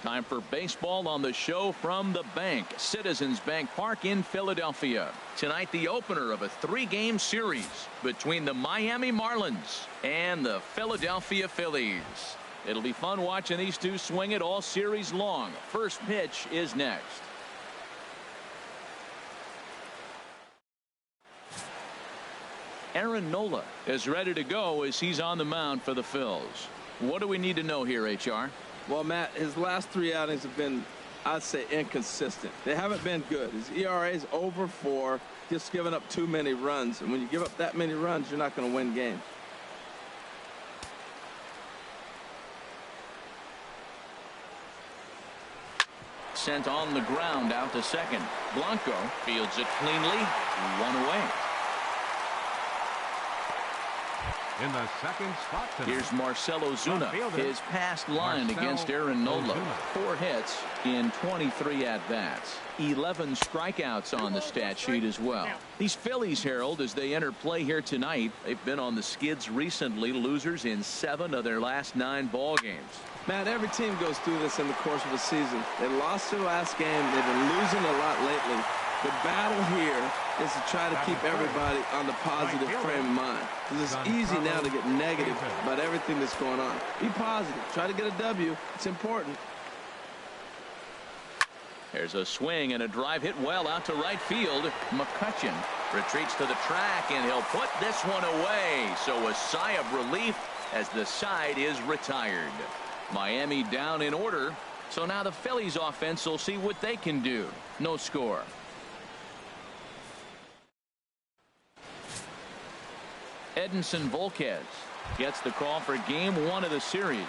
Time for baseball on the show from the bank. Citizens Bank Park in Philadelphia. Tonight, the opener of a 3-game series between the Miami Marlins and the Philadelphia Phillies. It'll be fun watching these two swing it all series long. First pitch is next. Aaron Nola is ready to go as he's on the mound for the Phils. What do we need to know here, HR? Well, Matt, his last 3 outings have been, I'd say, inconsistent. They haven't been good. His ERA is over 4, just giving up too many runs. And when you give up that many runs, you're not going to win games. Sent on the ground out to second. Blanco fields it cleanly. 1 away. In the second spot tonight, here's Marcell Ozuna. His past line against Aaron Nola. 4 hits in 23 at-bats. 11 strikeouts on the stat sheet as well. These Phillies, Harold, as they enter play here tonight, they've been on the skids recently, losers in 7 of their last 9 ball games. Matt, every team goes through this in the course of a season. They lost their last game. They've been losing a lot lately. The battle here is to try to keep everybody on the positive frame of mind. Because it's easy now to get negative about everything that's going on. Be positive. Try to get a W. It's important. There's a swing and a drive hit well out to right field. McCutchen retreats to the track, and he'll put this one away. So a sigh of relief as the side is retired. Miami down in order. So now the Phillies offense will see what they can do. No score. Edinson Volquez gets the call for game 1 of the series.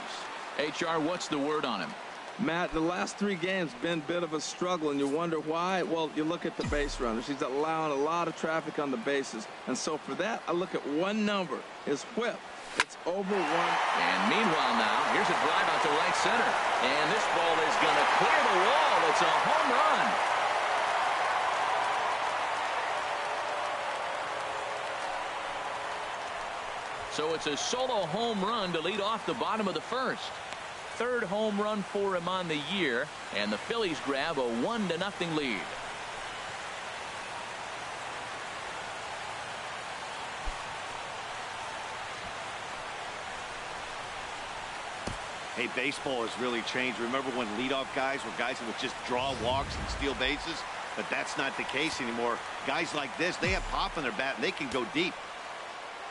HR, what's the word on him? Matt, the last 3 games been a bit of a struggle, and you wonder why. Well, you look at the base runners. He's allowing a lot of traffic on the bases. And so for that, I look at one number, his whip. It's over 1. And meanwhile now, here's a drive out to right center. And this ball is going to clear the wall. It's a home run. So it's a solo home run to lead off the bottom of the first. 3rd home run for him on the year, and the Phillies grab a 1-0 lead. Hey, baseball has really changed. Remember when leadoff guys were guys who would just draw walks and steal bases? But that's not the case anymore. Guys like this, they have pop in their bat, and they can go deep.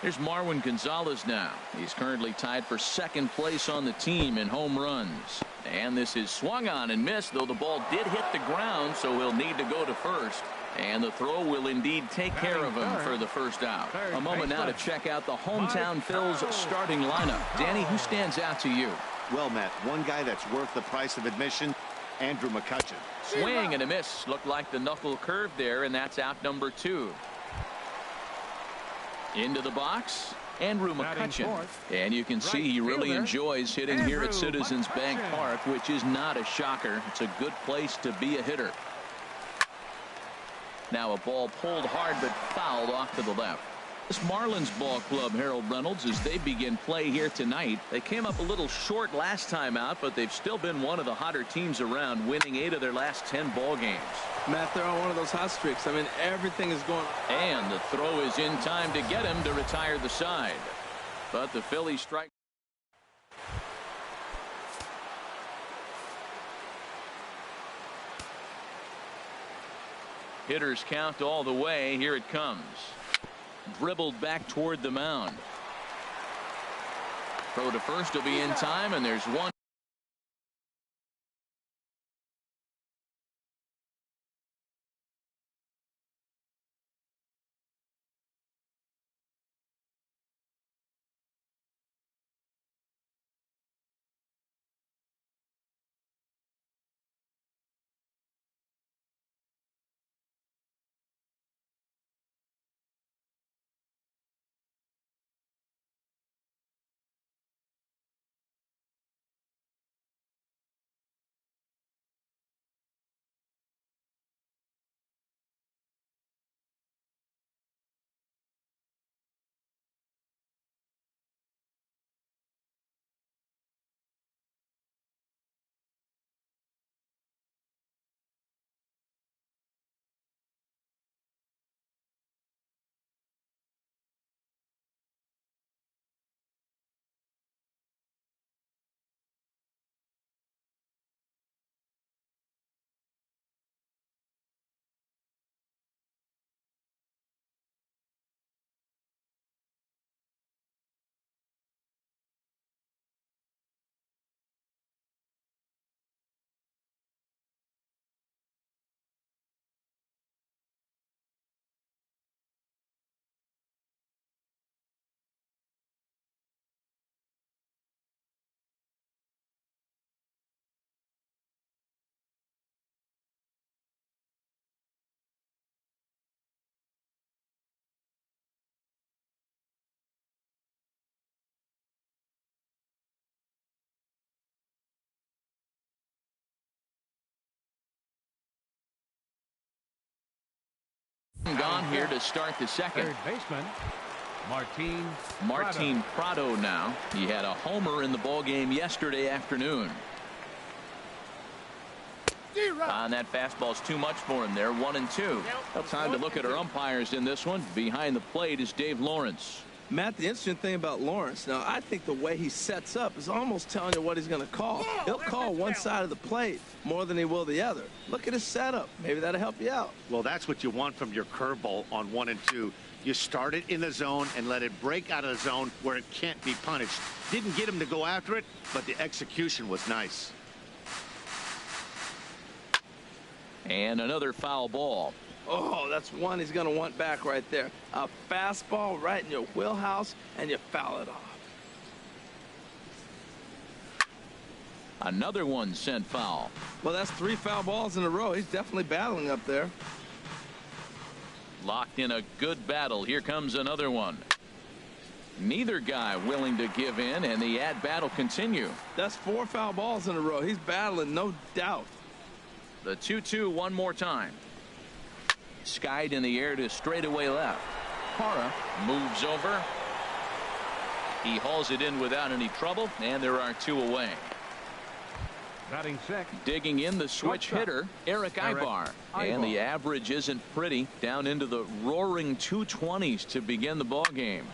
Here's Marwin Gonzalez now. He's currently tied for 2nd place on the team in home runs. And this is swung on and missed, though the ball did hit the ground, so he'll need to go to first. And the throw will indeed take care of him for the first out. A moment now to check out the hometown Phils starting lineup. Danny, who stands out to you? Well, Matt, one guy that's worth the price of admission, Andrew McCutchen. Swing and a miss. Looked like the knuckle curve there, and that's out number 2. Into the box, Andrew McCutchen. And you can see he really enjoys hitting here at Citizens Bank Park, which is not a shocker. It's a good place to be a hitter. Now a ball pulled hard but fouled off to the left. This Marlins ball club, Harold Reynolds, as they begin play here tonight. They came up a little short last time out, but they've still been one of the hotter teams around, winning 8 of their last 10 ball games. Matt, they're on one of those hot streaks. I mean, everything is going. And the throw is in time to get him to retire the side. But the Phillies strike. Hitters count all the way. Here it comes. Dribbled back toward the mound. Throw to first will be in time, and there's one. One gone here to start the second. Third baseman, Martin Prado now. He had a homer in the ball game yesterday afternoon. And that fastball's too much for him there. 1-2. Well, time to look at our umpires in this one. Behind the plate is Dave Lawrence. Matt, the interesting thing about Lawrence, now I think the way he sets up is almost telling you what he's going to call. He'll call one side of the plate more than he will the other. Look at his setup. Maybe that'll help you out. Well, that's what you want from your curveball on 1 and 2. You start it in the zone and let it break out of the zone where it can't be punished. Didn't get him to go after it, but the execution was nice. And another foul ball. Oh, that's one he's going to want back right there. A fastball right in your wheelhouse, and you foul it off. Another one sent foul. Well, that's 3 foul balls in a row. He's definitely battling up there. Locked in a good battle. Here comes another one. Neither guy willing to give in, and the at-bat will continue. That's 4 foul balls in a row. He's battling, no doubt. The 2-2 one more time. Skied in the air to straightaway left. Parra moves over. He hauls it in without any trouble, and there are 2 away. batting sixth. Digging in the switch hitter, Eric Ibar. And the average isn't pretty, down into the roaring 220s to begin the ball game.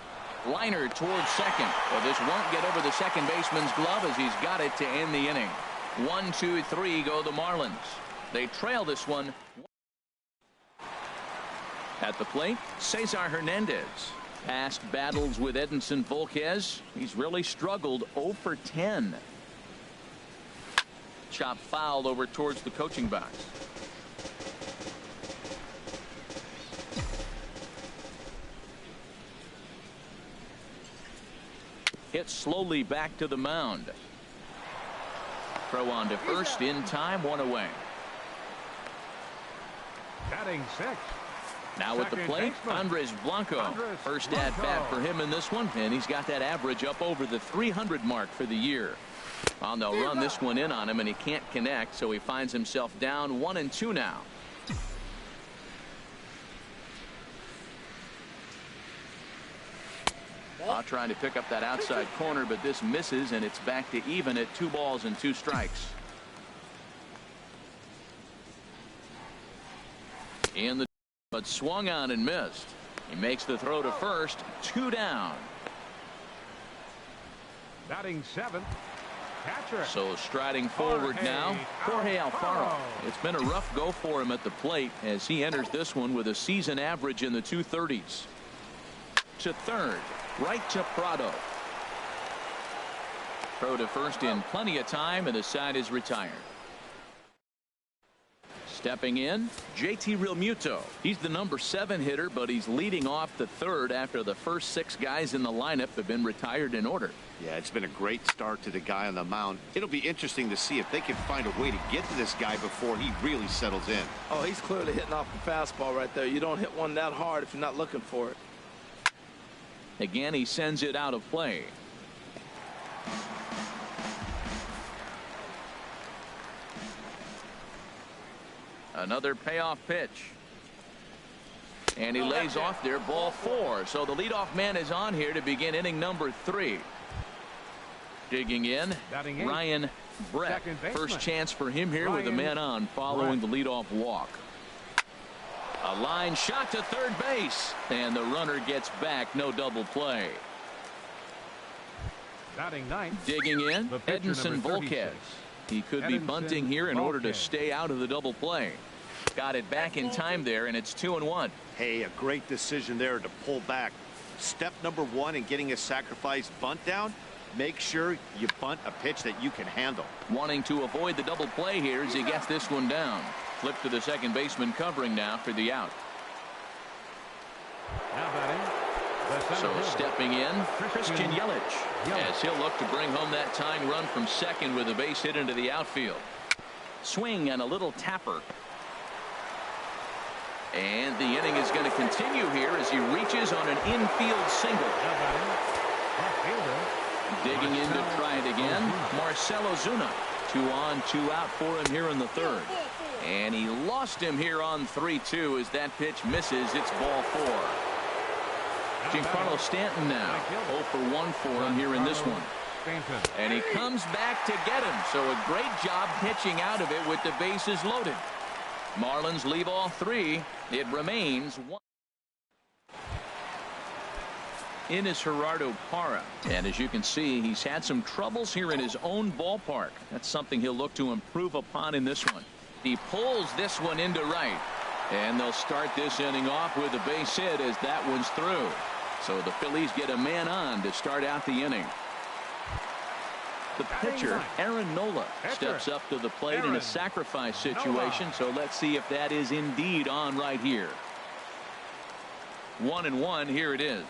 Liner towards second. Well, this won't get over the second baseman's glove as he's got it to end the inning. 1, 2, 3 go the Marlins. They trail this one. At the plate, Cesar Hernandez. Past battles with Edinson Volquez. He's really struggled. 0 for 10. Chop fouled over towards the coaching box. Hit slowly back to the mound. Throw on to first in time, 1 away. Batting sixth. Now at the plate, Andres Blanco. First at bat for him in this one, and he's got that average up over the 300 mark for the year. Well, they'll run this one in on him, and he can't connect, so he finds himself down 1 and 2 now. Trying to pick up that outside corner, but this misses, and it's back to even at 2 balls and 2 strikes. But swung on and missed. He makes the throw to first. 2 down. Batting seventh. Catcher. So striding forward now, Jorge Alfaro. It's been a rough go for him at the plate as he enters this one with a season average in the 230s. To third, right to Prado. Throw to first in plenty of time, and the side is retired. Stepping in, JT Realmuto. He's the number 7 hitter, but he's leading off the third after the first 6 guys in the lineup have been retired in order. Yeah, it's been a great start to the guy on the mound. It'll be interesting to see if they can find a way to get to this guy before he really settles in. Oh, he's clearly hitting off the fastball right there. You don't hit one that hard if you're not looking for it. Again, he sends it out of play. Another payoff pitch. And he lays off there, ball 4. So the leadoff man is on here to begin inning number 3. Digging in, Ryan Brett. First chance for him here with a man on following the leadoff walk. A line shot to third base, and the runner gets back. No double play. Batting ninth. Digging in, Edinson Volquez. He could be bunting here in order to stay out of the double play. Got it back in time there, and it's 2-1. Hey, a great decision there to pull back. Step number 1 in getting a sacrifice bunt down. Make sure you bunt a pitch that you can handle. Wanting to avoid the double play here as he gets this one down. Flip to the second baseman covering now for the out. Now batting. So stepping in, Christian Yelich, as he'll look to bring home that tying run from second with a base hit into the outfield. Swing and a little tapper. And the inning is going to continue here as he reaches on an infield single. Digging in to try it again, Marcell Ozuna. 2 on, 2 out for him here in the third. And he lost him here on 3-2 as that pitch misses. It's ball 4. Giancarlo Stanton now 0 for 1 for him here in this one. And he comes back to get him. So a great job pitching out of it with the bases loaded. Marlins leave all 3. It remains 1. In is Gerardo Parra. And as you can see, he's had some troubles here in his own ballpark. That's something he'll look to improve upon in this one. He pulls this one into right. And they'll start this inning off with a base hit as that one's through. So the Phillies get a man on to start out the inning. The pitcher, Aaron Nola, steps up to the plate in a sacrifice situation. So let's see if that is indeed on right here. 1-1. Here it is.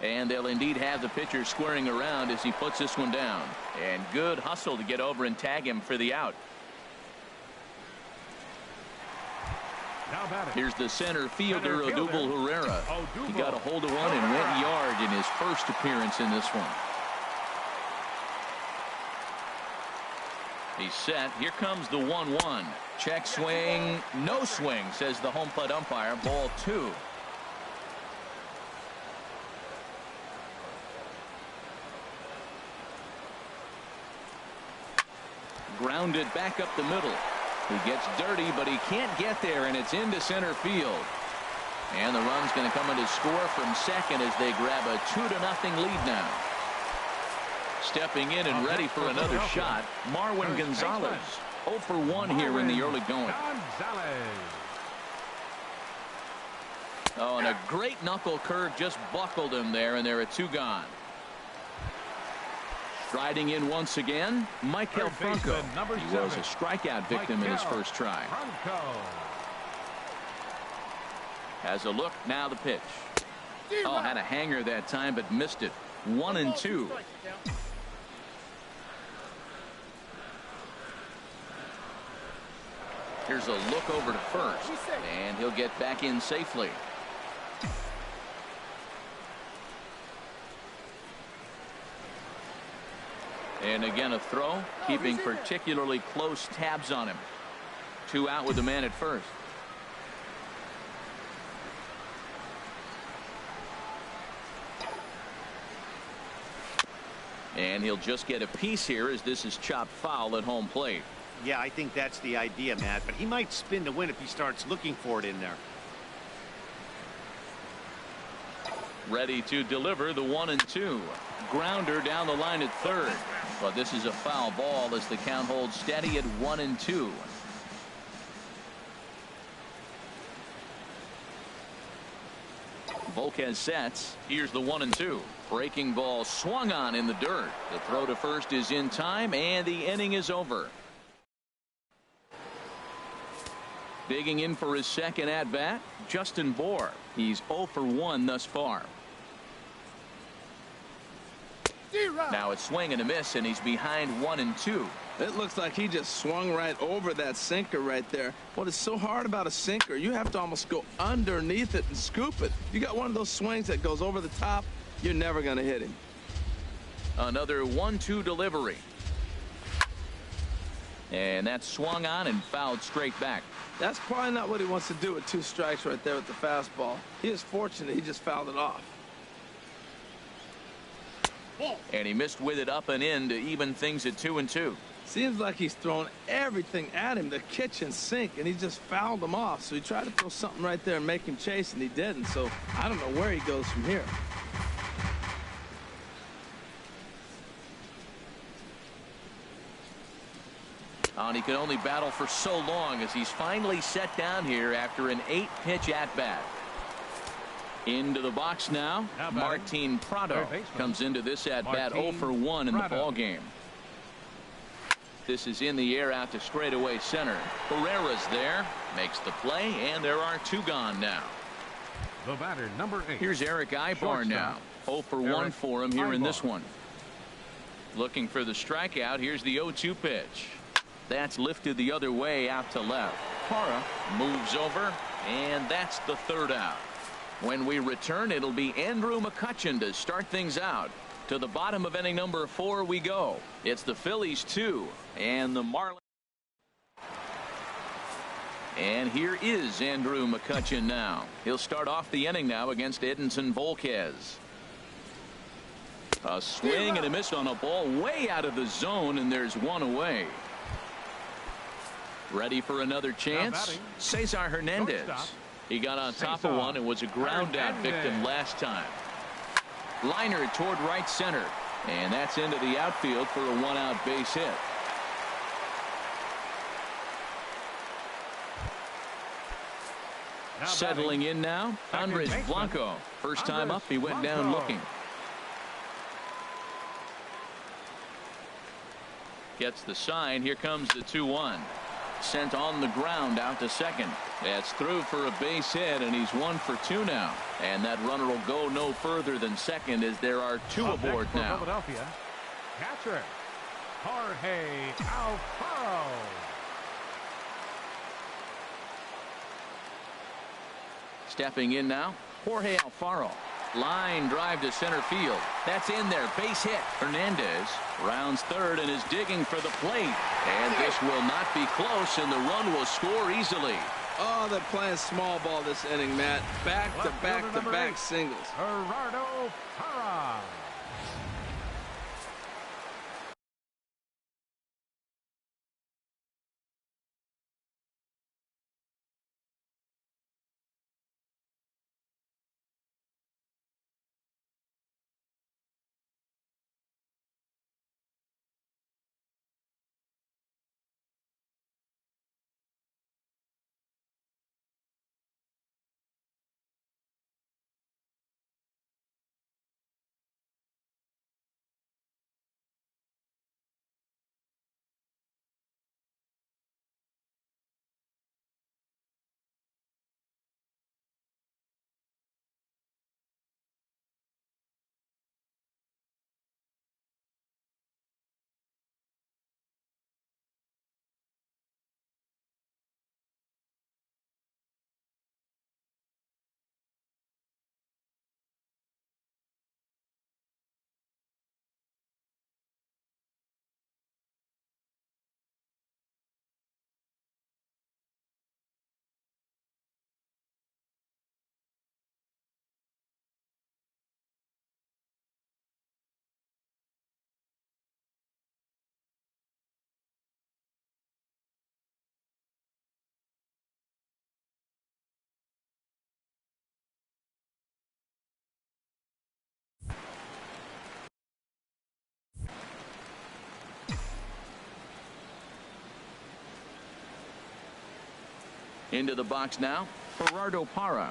And they'll indeed have the pitcher squaring around as he puts this one down. And good hustle to get over and tag him for the out. Here's the center fielder, Odubel Herrera. He got a hold of one and went yard in his first appearance in this one. He's set. Here comes the 1-1. Check swing. No swing, says the home plate umpire. Ball 2. Grounded back up the middle. He gets dirty, but he can't get there, and it's into center field. And the run's going to come in to score from second as they grab a 2-0 lead now. Stepping in and ready for another shot, Marwin Gonzalez. 0 for 1 here in the early going. Oh, and a great knuckle curve just buckled him there, and there are 2 gone. Striding in once again, Michael Franco. He was a strikeout victim in his first try. Has a look, now the pitch. Oh, had a hanger that time, but missed it. 1-2. Here's a look over to first, and he'll get back in safely. And again a throw, keeping particularly close tabs on him. 2 out with the man at first. And he'll just get a piece here as this is chopped foul at home plate. Yeah, I think that's the idea, Matt, but he might spin to win if he starts looking for it in there. Ready to deliver the 1-2. Grounder down the line at third. But this is a foul ball as the count holds steady at 1-2. Volquez sets. Here's the 1-2. Breaking ball swung on in the dirt. The throw to first is in time, and the inning is over. Digging in for his second at bat, Justin Bour. He's 0 for 1 thus far. Now it's swing and a miss, and he's behind 1-2. It looks like he just swung right over that sinker right there. What is so hard about a sinker, you have to almost go underneath it and scoop it. You got one of those swings that goes over the top, you're never going to hit him. Another 1-2 delivery. And that's swung on and fouled straight back. That's probably not what he wants to do with 2 strikes right there with the fastball. He is fortunate he just fouled it off. And he missed with it up and in to even things at 2-2. Seems like he's thrown everything at him, the kitchen sink, and he just fouled him off. So he tried to throw something right there and make him chase, and he didn't. So I don't know where he goes from here. And he can only battle for so long as he's finally set down here after an 8-pitch at-bat. Into the box now. Martin Prado comes into this at-bat 0 for 1 in the ball game. This is in the air out to straightaway center. Herrera's there, makes the play, and there are 2 gone now. The batter, number 8. Here's Eric Ibar now. 0 for 1 for him here in this one. Looking for the strikeout. Here's the 0-2 pitch. That's lifted the other way out to left. Parra moves over, and that's the 3rd out. When we return, it'll be Andrew McCutchen to start things out. To the bottom of inning number 4 we go. It's the Phillies 2 and the Marlins. And here is Andrew McCutchen now. He'll start off the inning now against Edinson Volquez. A swing and a miss on a ball way out of the zone, and there's one away. Ready for another chance? Cesar Hernandez. He got on top of one and was a ground out victim last time. Liner toward right center, and that's into the outfield for a one-out base hit. Settling in now, Andres Blanco. First time up, he went down looking. Gets the sign. Here comes the 2-1. Sent on the ground out to second. That's through for a base hit, and he's 1 for 2 now. And that runner will go no further than second as there are 2 aboard now. Philadelphia, catcher Jorge Alfaro. Stepping in now, Jorge Alfaro. Line drive to center field. That's in there. Base hit. Hernandez rounds third and is digging for the plate. And this will not be close, and the run will score easily. Oh, they're playing small ball this inning, Matt. Back to back to back singles. Gerardo Parra. Into the box now, Gerardo Parra.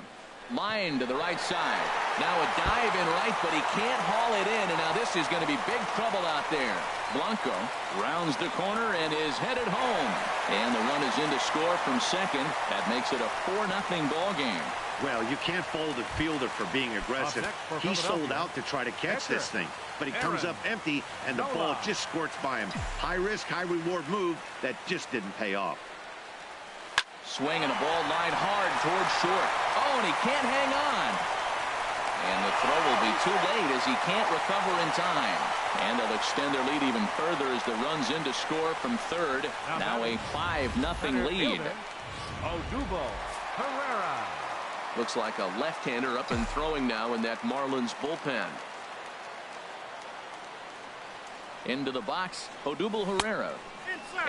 Line to the right side. Now a dive in right, but he can't haul it in, and now this is going to be big trouble out there. Blanco rounds the corner and is headed home. And the run is in to score from second. That makes it a 4-0 ball game. Well, you can't fault the fielder for being aggressive. He sold out to try to catch this thing, but he comes up empty, and the ball just squirts by him. High risk, high reward move that just didn't pay off. Swing and a ball lined hard towards short. Oh, and he can't hang on. And the throw will be too late as he can't recover in time. And they'll extend their lead even further as the run's in to score from third. Now a 5-0 lead. Odubel Herrera. Looks like a left-hander up and throwing now in that Marlins bullpen. Into the box, Odubel Herrera.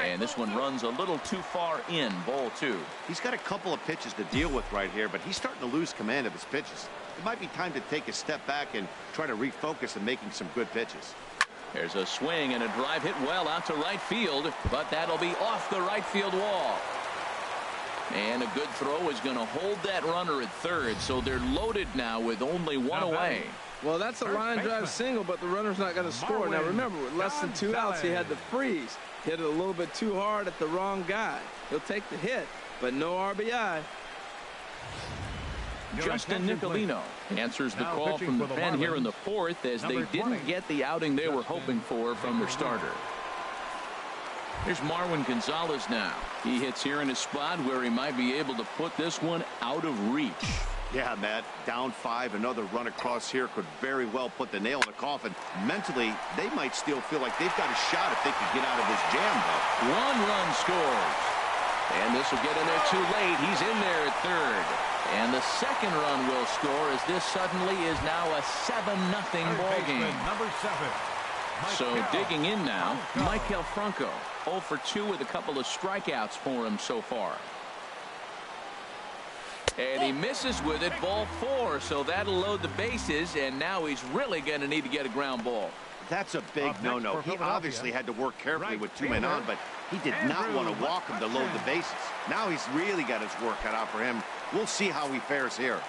And this one runs a little too far in, ball 2. He's got a couple of pitches to deal with right here, but he's starting to lose command of his pitches. It might be time to take a step back and try to refocus on making some good pitches. There's a swing and a drive hit well out to right field, but that'll be off the right field wall. And a good throw is going to hold that runner at third, so they're loaded now with only one away. Well, that's a line drive single, but the runner's not going to score. Now remember, with less than 2 outs, he had to freeze. Hit it a little bit too hard at the wrong guy. He'll take the hit, but no RBI. Justin Nicolino answers the call from the pen here in the 4th as they didn't get the outing they were hoping for from their starter. Here's Marwin Gonzalez now. He hits here in a spot where he might be able to put this one out of reach. Yeah, Matt, down 5, another run across here could very well put the nail in the coffin. Mentally, they might still feel like they've got a shot if they could get out of this jam, though. 1 run scores. And this will get in there too late. He's in there at third. And the second run will score as this suddenly is now a 7-0 ball game. Number 7. So digging in now, Michael Franco, 0 for 2 with a couple of strikeouts for him so far. And he misses with it, ball 4, so that'll load the bases, and now he's really going to need to get a ground ball. That's a big no-no. He obviously had to work carefully with 2 men on, but he did not want to walk him to load the bases. Now he's really got his work cut out for him. We'll see how he fares here.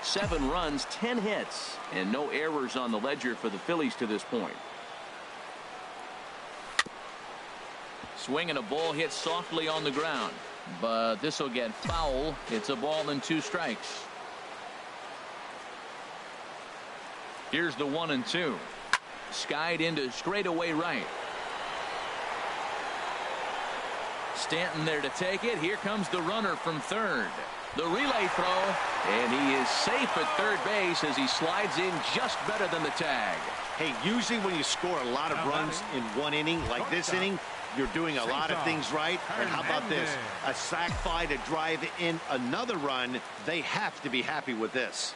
7 runs, 10 hits, and no errors on the ledger for the Phillies to this point. Swing and a ball hit softly on the ground, but this will get foul. It's a ball and 2 strikes. Here's the 1-2. Skied into straightaway right. Stanton there to take it. Here comes the runner from third. The relay throw, and he is safe at third base as he slides in just better than the tag. Hey, usually when you score a lot of runs in one inning, like this inning, you're doing a lot of things right. And how about this? A sac fly to drive in another run. They have to be happy with this.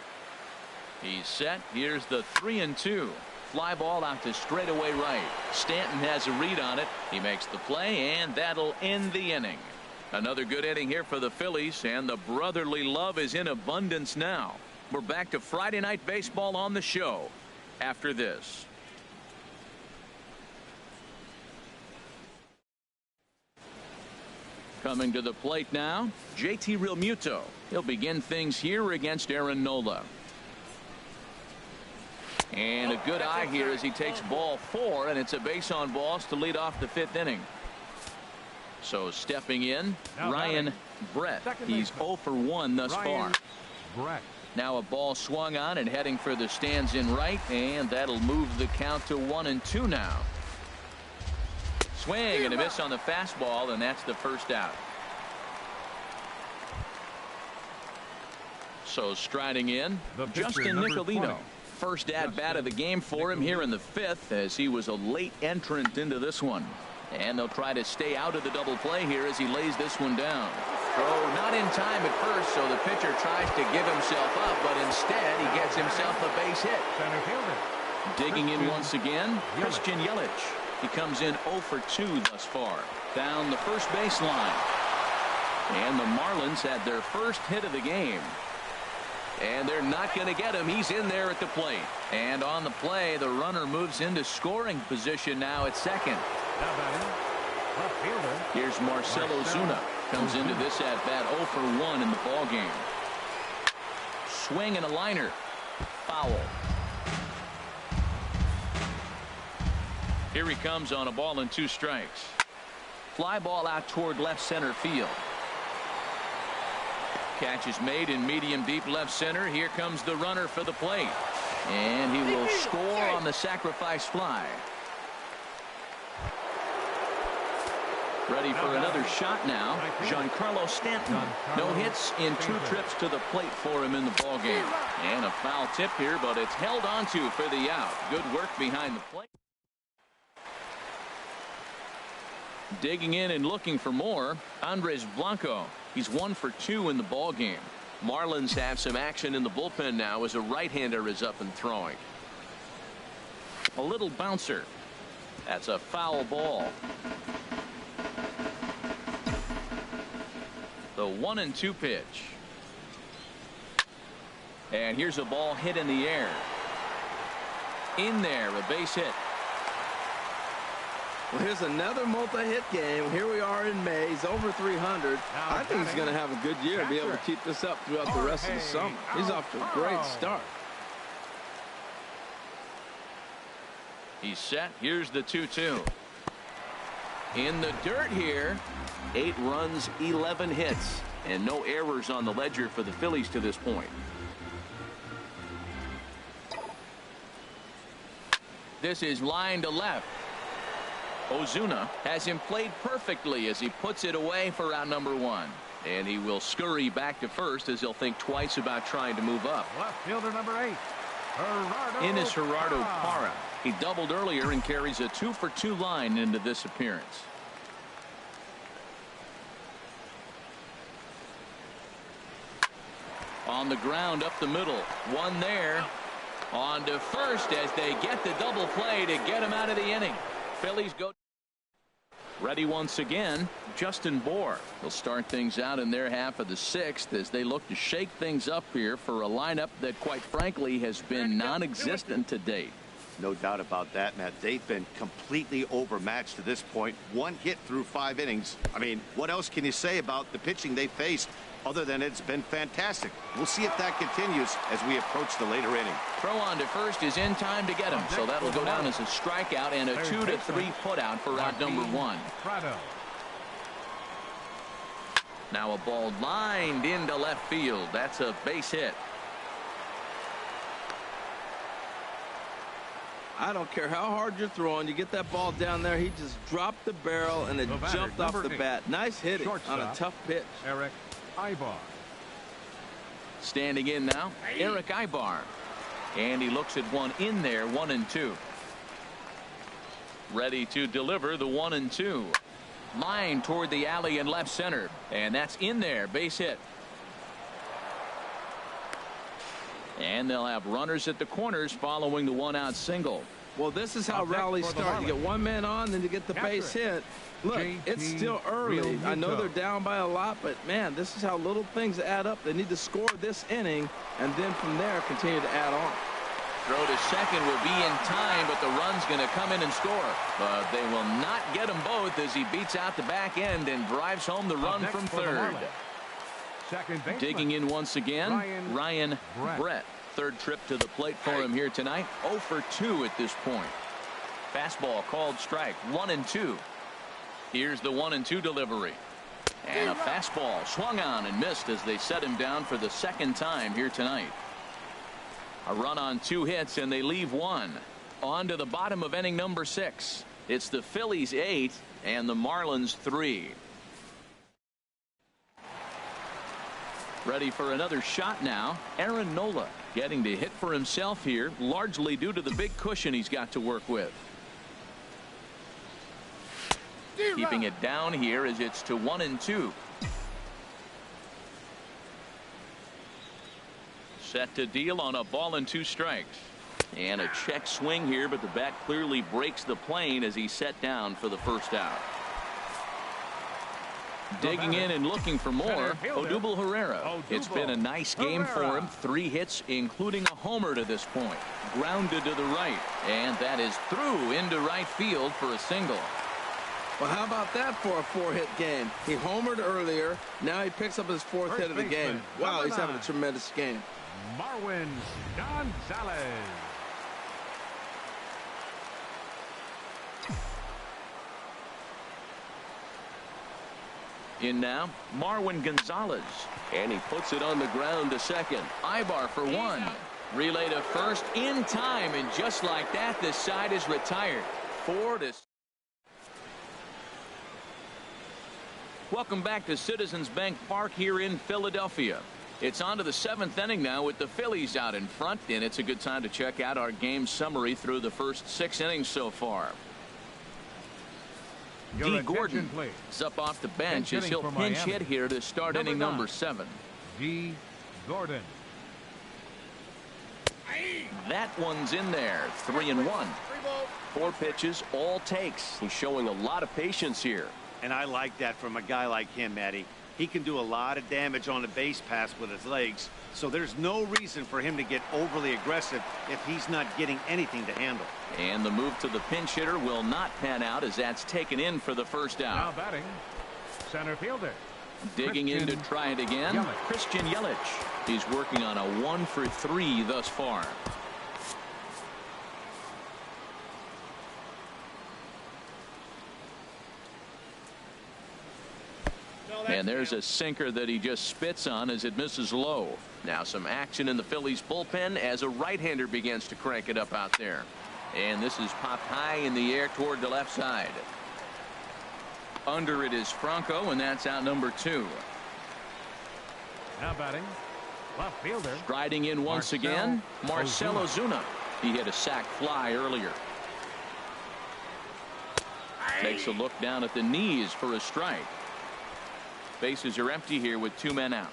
He's set. Here's the 3-2. Fly ball out to straightaway right. Stanton has a read on it. He makes the play, and that'll end the inning. Another good inning here for the Phillies, and the brotherly love is in abundance now. We're back to Friday Night Baseball on the show after this. Coming to the plate now, JT Realmuto. He'll begin things here against Aaron Nola. And a good eye here as he takes ball 4, and it's a base on balls to lead off the 5th inning. So stepping in, Ryan Brett. He's 0 for 1 thus far. Now a ball swung on and heading for the stands in right, and that'll move the count to 1-2 now. Swing and a miss on the fastball, and that's the first out. So striding in, Justin Nicolino. First at-bat of the game for him here in the 5th, as he was a late entrant into this one. And they'll try to stay out of the double play here as he lays this one down. Throw not in time at first, so the pitcher tries to give himself up, but instead he gets himself a base hit. Digging in once again, Christian Yelich. He comes in 0 for 2 thus far. Down the first baseline. And the Marlins had their first hit of the game. And they're not going to get him. He's in there at the plate. And on the play, the runner moves into scoring position now at second. Here's Marcell Ozuna. Comes into this at bat 0 for 1 in the ball game. Swing and a liner. Foul. Here he comes on a ball and 2 strikes. Fly ball out toward left center field. Catch is made in medium deep left center. Here comes the runner for the plate. And he will score on the sacrifice fly. Ready for another shot now. Giancarlo Stanton. No hits in 2 trips to the plate for him in the ball game. And a foul tip here, but it's held onto for the out. Good work behind the plate. Digging in and looking for more, Andres Blanco. He's 1 for 2 in the ball game. Marlins have some action in the bullpen now as a right-hander is up and throwing. A little bouncer. That's a foul ball. The 1-2 pitch. And here's a ball hit in the air. In there, a base hit. Well, here's another multi-hit game. Here we are in May. He's over 300. I think he's going to have a good year and be able to keep this up throughout the rest of the summer. He's off to a great start. He's set. Here's the 2-2. In the dirt here. 8 runs, 11 hits, and no errors on the ledger for the Phillies to this point. This is line to left. Ozuna has him played perfectly as he puts it away for out number 1. And he will scurry back to first as he'll think twice about trying to move up. Left fielder number 8. In is Gerardo Parra. He doubled earlier and carries a 2 for 2 line into this appearance. on the ground up the middle. One there. On to first as they get the double play to get him out of the inning. Phillies go ready once again. Justin Bohr will start things out in their half of the sixth as they look to shake things up here for a lineup that quite frankly has been non-existent to date. No doubt about that, Matt. They've been completely overmatched to this point. One hit through 5 innings. I mean, what else can you say about the pitching they faced other than it's been fantastic? We'll see if that continues as we approach the later inning. Throw on to first is in time to get him, so that'll go down as a strikeout and a 2-3 putout for out number 1. Now a ball lined into left field. That's a base hit. I don't care how hard you're throwing. You get that ball down there. He just dropped the barrel and it jumped off the bat. Nice hitting on a tough pitch. Eric Ibar. Standing in now, Eric Ibar. And he looks at one in there, 1-2. Ready to deliver the 1-2. Line toward the alley in left center. And that's in there, base hit. And they'll have runners at the corners following the 1-out single. Well, this is how rallies start. You get one man on, then you get the base hit. Look, it's still early. I know they're down by a lot, but man, this is how little things add up. They need to score this inning, and then from there continue to add on. Throw to second will be in time, but the run's going to come in and score. But they will not get them both as he beats out the back end and drives home the run from third. Digging in once again, Ryan Brett. Third trip to the plate for him here tonight. 0 for 2 at this point. Fastball called strike. 1-2. Here's the 1-2 delivery. And a fastball swung on and missed as they set him down for the second time here tonight. A run on 2 hits and they leave 1. On to the bottom of inning number 6. It's the Phillies 8 and the Marlins 3. Ready for another shot now. Aaron Nola getting to hit for himself here, largely due to the big cushion he's got to work with. Keeping it down here as it's to 1-2. Set to deal on a ball and 2 strikes. And a check swing here, but the bat clearly breaks the plane as he's set down for the first out. Digging in and looking for more, Odubel Herrera. It's been a nice game for him. 3 hits, including a homer to this point. Grounded to the right, and that is through into right field for a single. Well, how about that for a 4-hit game? He homered earlier. Now he picks up his 4th hit of the game. Wow, he's having a tremendous game. Marwin Gonzalez. In now, Marwin Gonzalez. And he puts it on the ground to second. Ibar for 1. Relay to first in time, and just like that, this side is retired. 4-6. Welcome back to Citizens Bank Park here in Philadelphia. It's on to the 7th inning now with the Phillies out in front, and it's a good time to check out our game summary through the first 6 innings so far. D. Gordon is up off the bench as he'll pinch hit here to start inning number 7. D. Gordon. That one's in there. 3-1. 4 pitches, all takes. He's showing a lot of patience here. And I like that from a guy like him, Matty. He can do a lot of damage on a base pass with his legs, so there's no reason for him to get overly aggressive if he's not getting anything to handle. And the move to the pinch hitter will not pan out as that's taken in for the first out. Now batting, center fielder. Digging in to try it again, Christian Yelich. He's working on a 1 for 3 thus far. And there's a sinker that he just spits on as it misses low. Now some action in the Phillies bullpen as a right-hander begins to crank it up out there. And this is popped high in the air toward the left side. Under it is Franco, and that's out number 2. Now batting, left fielder. Striding in once again, Marcell Ozuna. He hit a sac fly earlier. Takes a look down at the knees for a strike. Bases are empty here with 2 men out.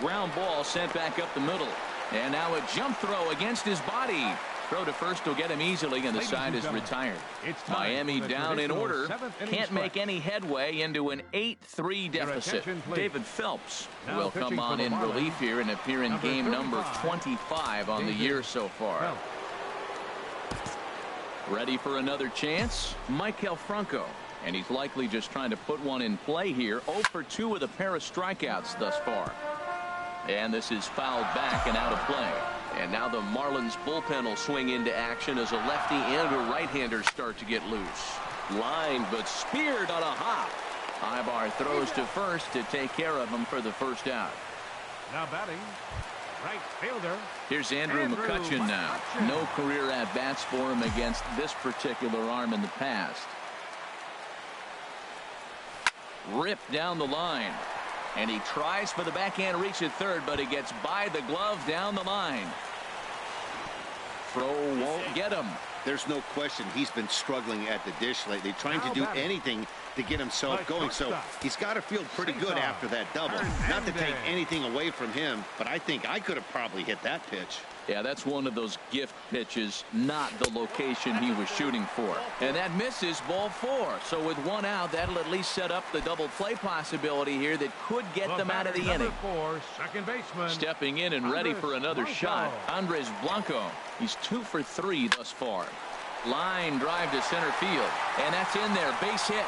Ground ball sent back up the middle. And now a jump throw against his body. Throw to first will get him easily, and the side is retired. Miami down in order. Can't make any headway into an 8-3 deficit. David Phelps will come on in relief here and appear in game number 25 on the year so far. Ready for another chance? Michael Franco. And he's likely just trying to put one in play here. 0 for 2 with a pair of strikeouts thus far. And this is fouled back and out of play. And now the Marlins bullpen will swing into action as a lefty and a right-hander start to get loose. Line, but speared on a hop. Ibar throws to first to take care of him for the first out. Now batting, right fielder. Here's Andrew McCutchen now. No career at-bats for him against this particular arm in the past. Ripped down the line. And he tries for the backhand reach at third, but he gets by the glove down the line. Throw won't get him. There's no question he's been struggling at the dish lately, trying to do anything to get himself going. So he's got to feel pretty good after that double. Not to take anything away from him, but I think I could have probably hit that pitch. Yeah, that's one of those gift pitches, not the location he was shooting for. And that misses, ball 4. So with one out, that'll at least set up the double play possibility here that could get them out of the inning. Second baseman. Stepping in and ready for another shot, Andres Blanco. He's 2 for 3 thus far. Line drive to center field, and that's in there, base hit.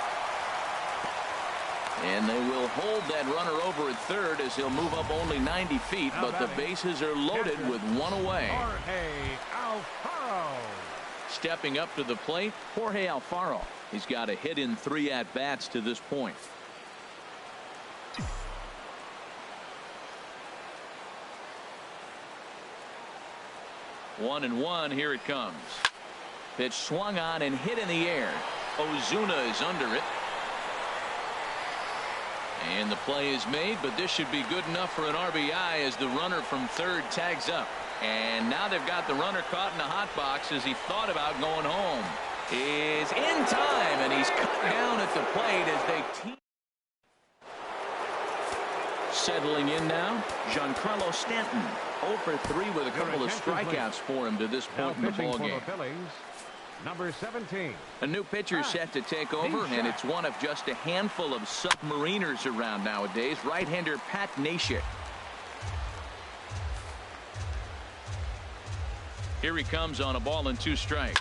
And they will hold that runner over at third as he'll move up only 90 feet, but the bases are loaded with one away. Stepping up to the plate, Jorge Alfaro. He's got a hit in 3 at-bats to this point. One and one, here it comes. Pitch swung on and hit in the air. Ozuna is under it. And the play is made, but this should be good enough for an RBI as the runner from third tags up. And now they've got the runner caught in the hot box as he thought about going home. Is in time, and he's cut down at the plate as they team. Settling in now, Giancarlo Stanton. 0 for 3 with a couple of strikeouts for him to this point in the ballgame. Number 17. A new pitcher set to take over, and it's one of just a handful of submariners around nowadays. Right-hander Pat Neshek. Here he comes on a ball and 2 strikes.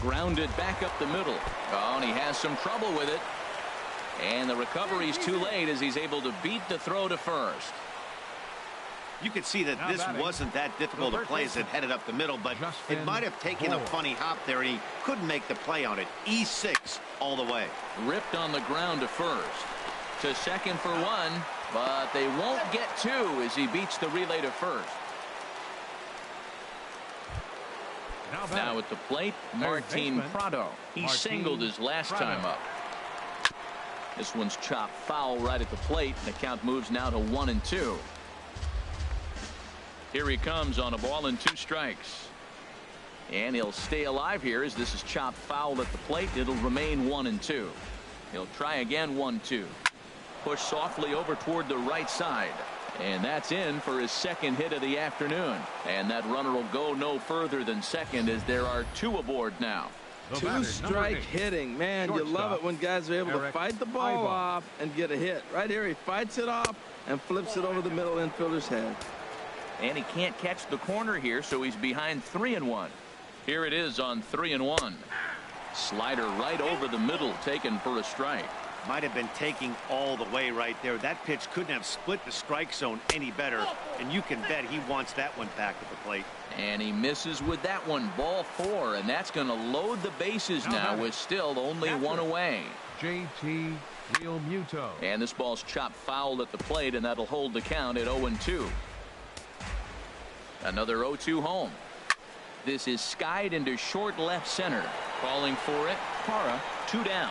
Grounded back up the middle. Oh, and he has some trouble with it. And the recovery's too late as he's able to beat the throw to first. You could see that this wasn't that difficult to play as it headed up the middle, but it might have taken a funny hop there, and he couldn't make the play on it. E6 all the way. Ripped on the ground to first. To second for 1, but they won't get 2 as he beats the relay to first. Now at the plate, Martin Prado. He singled his last time up. This one's chopped foul right at the plate, and the count moves now to 1 and 2. Here he comes on a ball and 2 strikes. And he'll stay alive here as this is chopped foul at the plate. It'll remain 1 and 2. He'll try again 1-2. Push softly over toward the right side. And that's in for his second hit of the afternoon. And that runner will go no further than second as there are 2 aboard now. 2-strike hitting. Man, you love it when guys are able to fight the ball off and get a hit. Right here, he fights it off and flips it over the middle infielder's head. And he can't catch the corner here, so he's behind 3-1. Here it is on 3-1. Slider right over the middle, taken for a strike. Might have been taking all the way right there. That pitch couldn't have split the strike zone any better, and you can bet he wants that one back at the plate. And he misses with that one. Ball 4, and that's going to load the bases now with still only 1 away. JT Realmuto. And this ball's chopped foul at the plate, and that'll hold the count at 0-2. Another 0-2 home. This is skied into short left center. Calling for it, Parra, 2 down.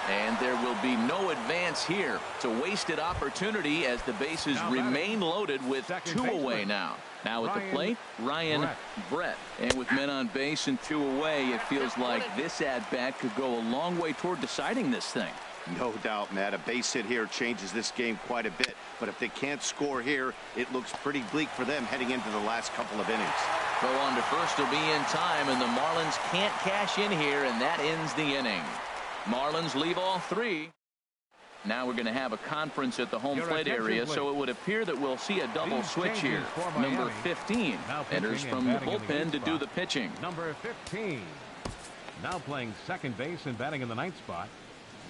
And there will be no advance here. It's a wasted opportunity as the bases remain loaded with 2 away now. Now at the plate, Ryan Brett. And with men on base and 2 away, it feels like this at-bat could go a long way toward deciding this thing. No doubt, Matt. A base hit here changes this game quite a bit. But if they can't score here, it looks pretty bleak for them heading into the last couple of innings. Go on to first will be in time, and the Marlins can't cash in here, and that ends the inning. Marlins leave all three. Now we're going to have a conference at the home plate area, so it would appear that we'll see a double switch here. Number 15 enters from the bullpen to do the pitching. Number 15 now playing second base and batting in the ninth spot.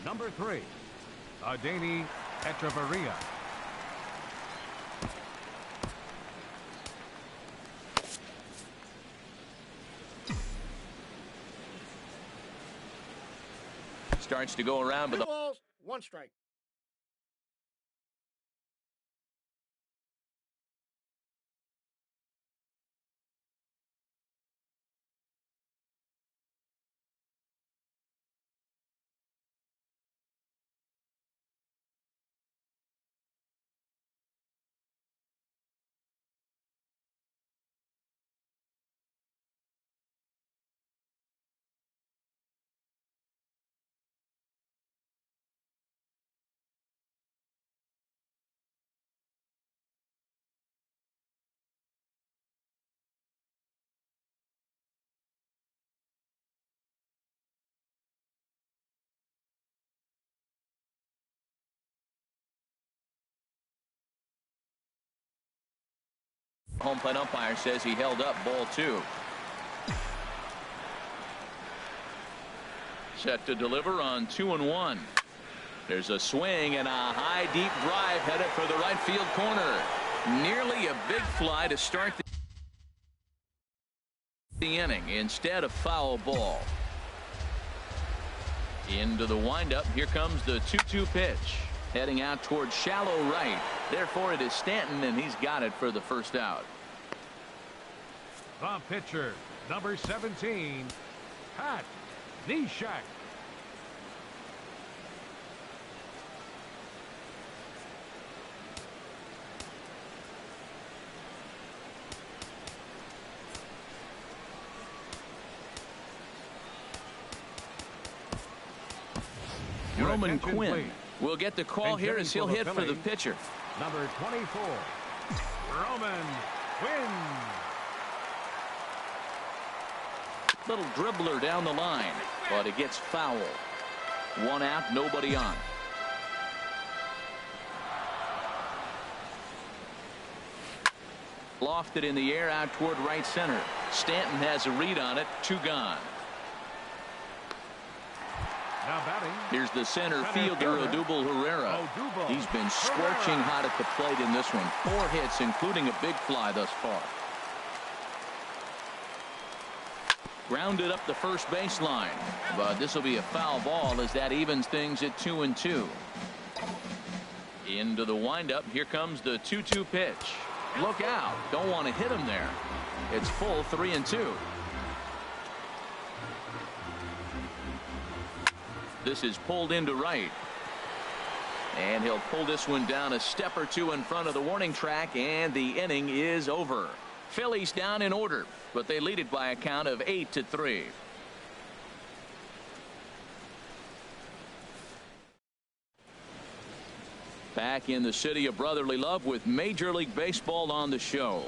Number 3, Adani Echeverria. Starts to go around, but 2 balls, 1 strike. home plate umpire says he held up ball 2. Set to deliver on 2-1. There's a swing and a high deep drive headed for the right field corner. Nearly a big fly to start the inning. Instead, a foul ball. Into the windup. Here comes the 2-2 pitch. Heading out towards shallow right. Therefore, it is Stanton, and he's got it for the first out. The pitcher, number 17, Pat Neshek. Roman Quinn will get the call here as he'll hit for the pitcher. Number 24, Roman Quinn. Little dribbler down the line, but it gets foul. 1 out, nobody on. Lofted in the air out toward right center. Stanton has a read on it. 2 gone. Now batting. Here's the center fielder, Odubel Herrera. He's been scorching hot at the plate in this one. 4 hits, including a big fly thus far. Grounded up the first baseline, but this will be a foul ball as that evens things at 2-2. Into the windup. Here comes the 2-2 pitch. Look out. Don't want to hit him there. It's full 3-2. This is pulled into right. And he'll pull this one down a step or 2 in front of the warning track, and the inning is over. Phillies down in order, but they lead it by a count of 8-3. Back in the city of brotherly love with Major League Baseball on the show.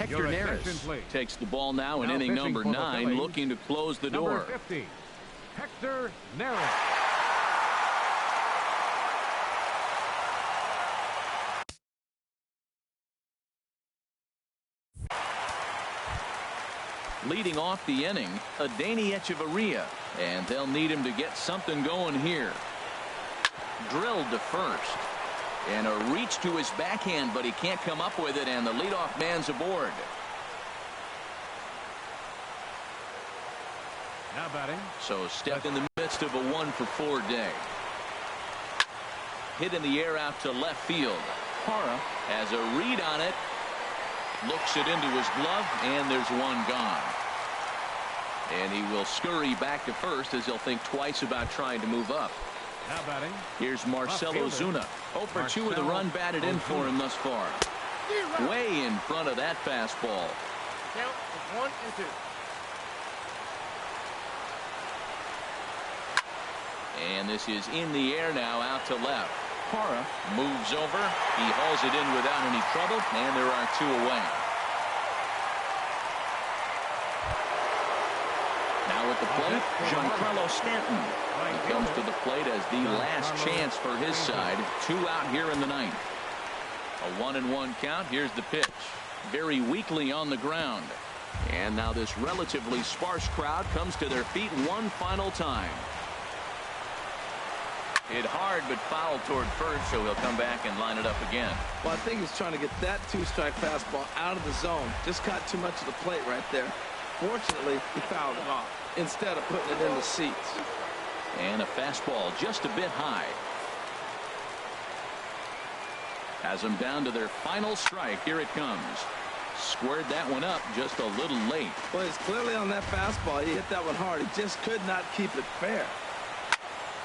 Hector Neris takes the ball now in inning number 9, looking to close the door. 50, Hector Neris. Leading off the inning, Adeiny Echeverria, and they'll need him to get something going here. Drilled to first, and a reach to his backhand, but he can't come up with it, and the leadoff man's aboard. Now batting. So stepped in the midst of a 1-for-4 day. Hit in the air out to left field. Parra has a read on it. Looks it into his glove, and there's one gone. And he will scurry back to first as he'll think twice about trying to move up. Now batting. Here's Marcell Ozuna. 0-for-2 with a run batted in for him thus far. Way in front of that fastball. Count is 1 and 2. And this is in the air now out to left. Parra moves over. He hauls it in without any trouble, and there are 2 away. Now at the plate, Giancarlo Stanton. He comes to the plate as the last chance for his side. 2 out here in the 9th. A 1-1 count. Here's the pitch. Very weakly on the ground. And now this relatively sparse crowd comes to their feet one final time. Hit hard, but fouled toward first, so he'll come back and line it up again. Well, I think he's trying to get that 2-strike fastball out of the zone. Just caught too much of the plate right there. Fortunately, he fouled it off instead of putting it in the seats. And a fastball just a bit high. Has them down to their final strike. Here it comes. Squared that one up just a little late. Well, he's clearly on that fastball. He hit that one hard. He just could not keep it fair.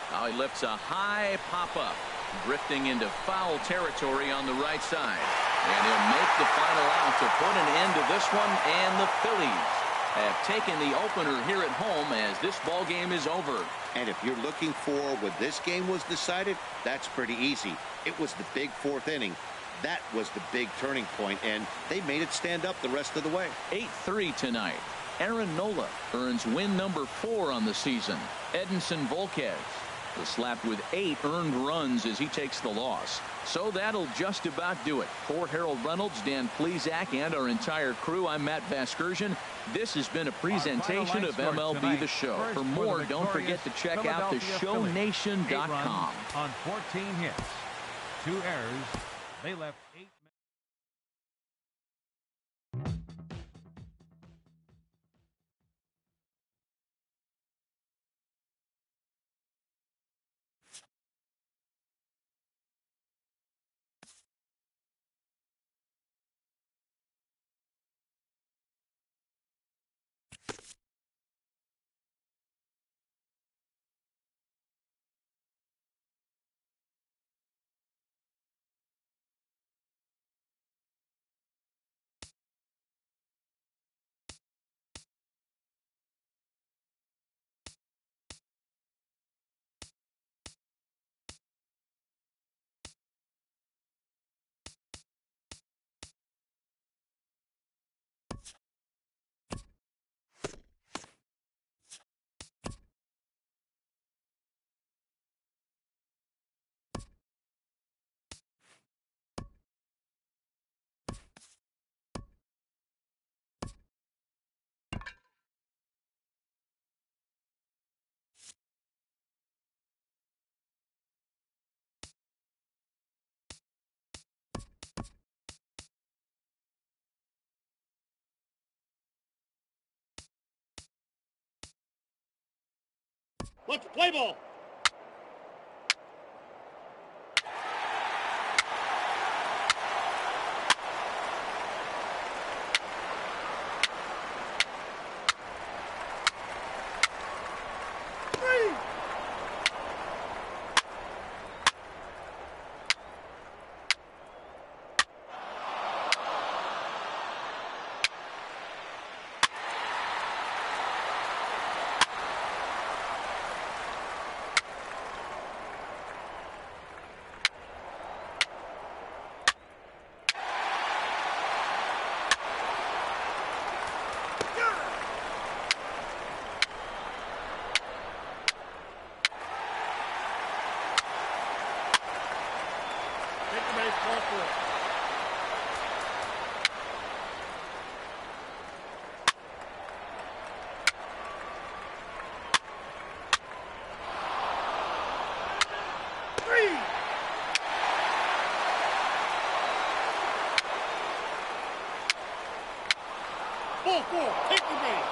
Now he lifts a high pop-up, drifting into foul territory on the right side. And he'll make the final out to put an end to this one, and the Phillies have taken the opener here at home as this ball game is over. And if you're looking for when this game was decided, that's pretty easy. It was the big 4th inning. That was the big turning point, and they made it stand up the rest of the way. 8-3 tonight. Aaron Nola earns win number 4 on the season. Edinson Volquez was slapped with 8 earned runs as he takes the loss. So that'll just about do it. For Harold Reynolds, Dan Plesac, and our entire crew, I'm Matt Vasgersian. This has been a presentation of MLB The Show. For more, don't forget to check out theshownation.com. On 14 hits, 2 errors, they left 8. Let's play ball. Ball 4. Ball 4, take the base.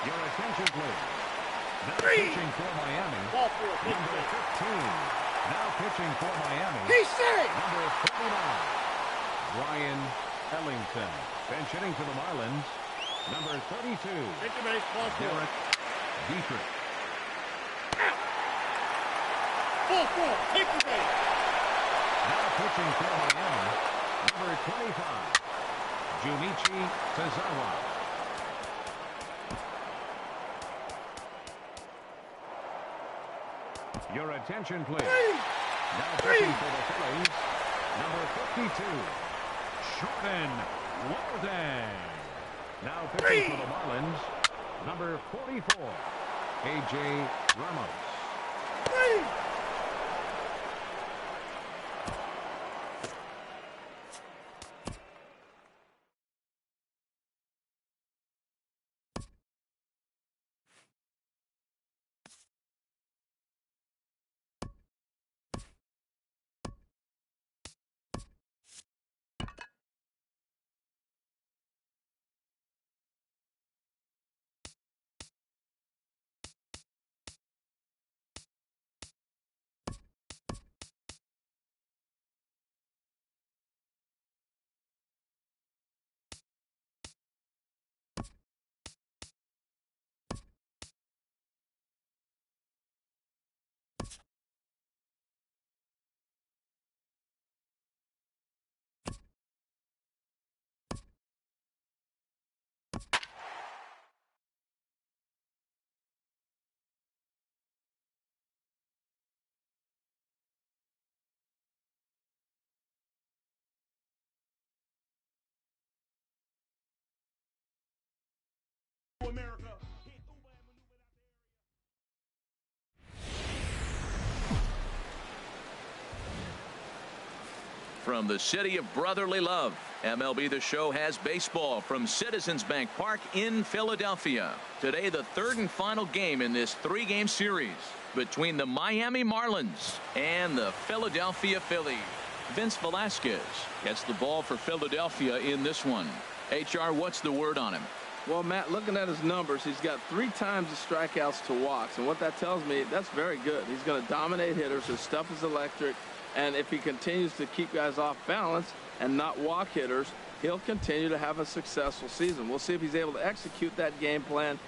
Your attention, please. Now pitching for Miami. Ball 4, take the Number base. 15. Now pitching for Miami. He's safe. Number 49. Brian Ellington. Bench hitting for the Marlins. Number 32. Take the base, ball 4. Derek Dietrich. Ball 4, take the base. Now pitching for Miami. Number 25. Junichi Tazawa. Your attention, please. Now pitching for the Phillies. Number 52. Jordan Walden. Now pitching for the Marlins. Number 44. A.J. Ramos. America. From the city of brotherly love, MLB The Show has baseball from Citizens Bank Park in Philadelphia. Today, the third and final game in this three-game series between the Miami Marlins and the Philadelphia Phillies. Vince Velasquez gets the ball for Philadelphia in this one. HR, what's the word on him? Well, Matt, looking at his numbers, he's got 3 times the strikeouts to walks. And what that tells me, that's very good. He's going to dominate hitters. His stuff is electric. And if he continues to keep guys off balance and not walk hitters, he'll continue to have a successful season. We'll see if he's able to execute that game plan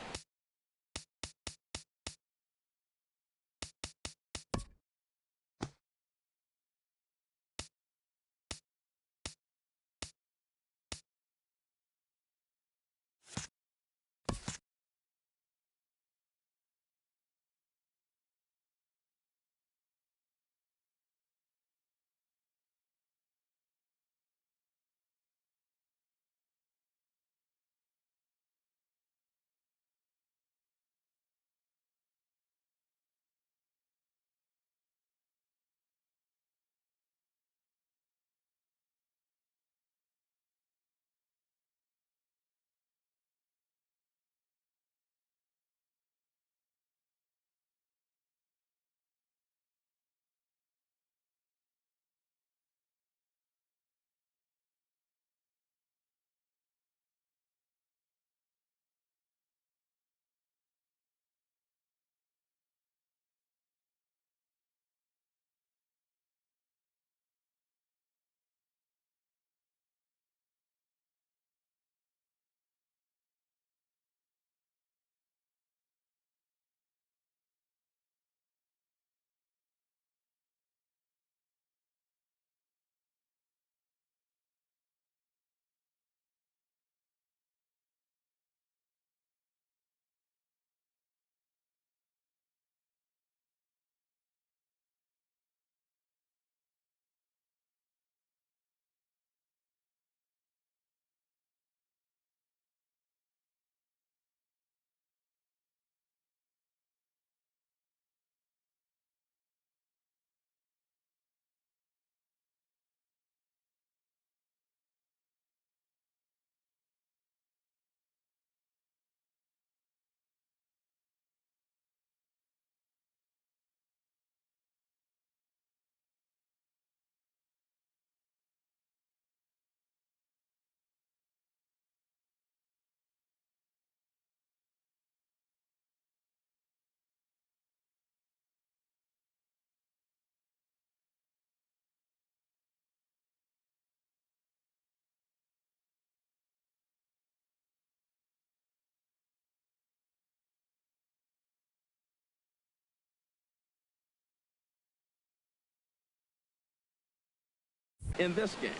in this game.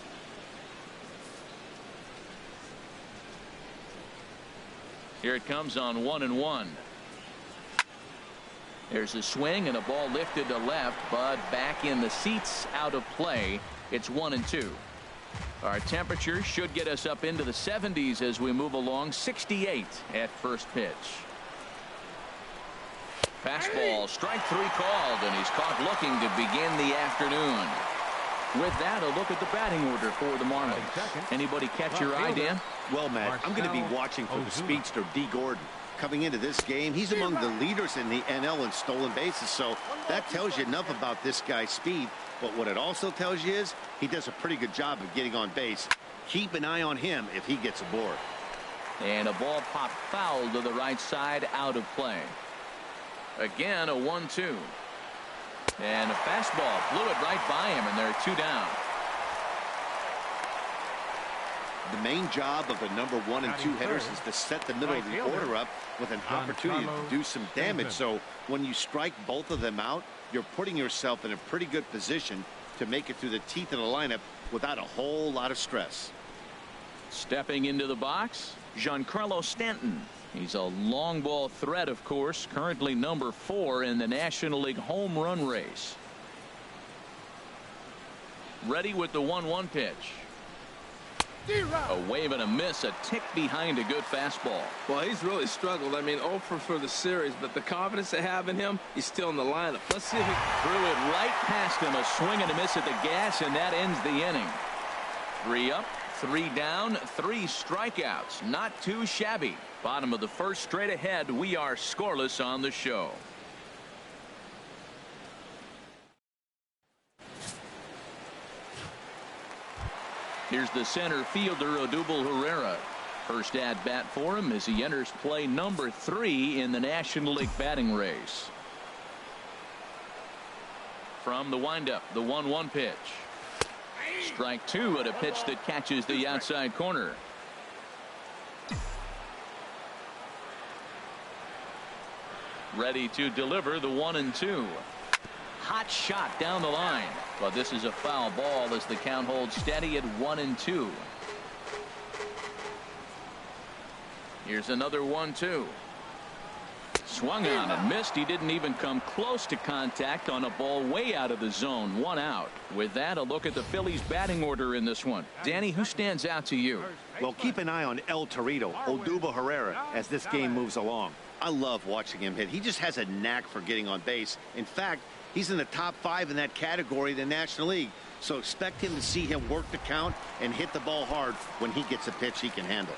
Here it comes on 1-1. There's a swing and a ball lifted to left, but back in the seats, out of play. It's 1-2. Our temperature should get us up into the 70s as we move along. 68 at first pitch. Fastball, strike 3 called, and he's caught looking to begin the afternoon. With that, a look at the batting order for the Marlins. Anybody catch your eye, Dan? Well, Matt, I'm going to be watching for the speedster, D. Gordon. Coming into this game, he's among the leaders in the NL in stolen bases, so that tells you enough about this guy's speed. But what it also tells you is he does a pretty good job of getting on base. Keep an eye on him if he gets aboard. And a ball popped foul to the right side, out of play. Again, a 1-2. And a fastball flew it right by him, and they're 2 down. The main job of the number 1 and 2 hitters is to set the middle of the order up with an opportunity to do some damage. So when you strike both of them out, you're putting yourself in a pretty good position to make it through the teeth of the lineup without a whole lot of stress. Stepping into the box, Giancarlo Stanton. He's a long ball threat, of course, currently number 4 in the National League home run race. Ready with the 1-1 pitch. A wave and a miss, a tick behind a good fastball. Well, he's really struggled. I mean, 0 for the series, but the confidence they have in him, he's still in the lineup. Let's see if he threw it right past him. A swing and a miss at the gas, and that ends the inning. 3 up, 3 down, 3 strikeouts. Not too shabby. Bottom of the first, straight ahead. We are scoreless on the show. Here's the center fielder, Odubel Herrera. First at bat for him as he enters play number 3 in the National League batting race. From the windup, the 1-1 pitch. Strike 2 at a pitch that catches the outside corner. Ready to deliver the 1-2. Hot shot down the line, but this is a foul ball as the count holds steady at 1-2. Here's another 1-2. Swung on and missed. He didn't even come close to contact on a ball way out of the zone. 1 out. With that, a look at the Phillies batting order in this one. Danny, who stands out to you? Well, keep an eye on El Torito, Odubel Herrera, as this game moves along. I love watching him hit. He just has a knack for getting on base. In fact, he's in the top 5 in that category in the National League. So expect him to see him work the count and hit the ball hard when he gets a pitch he can handle.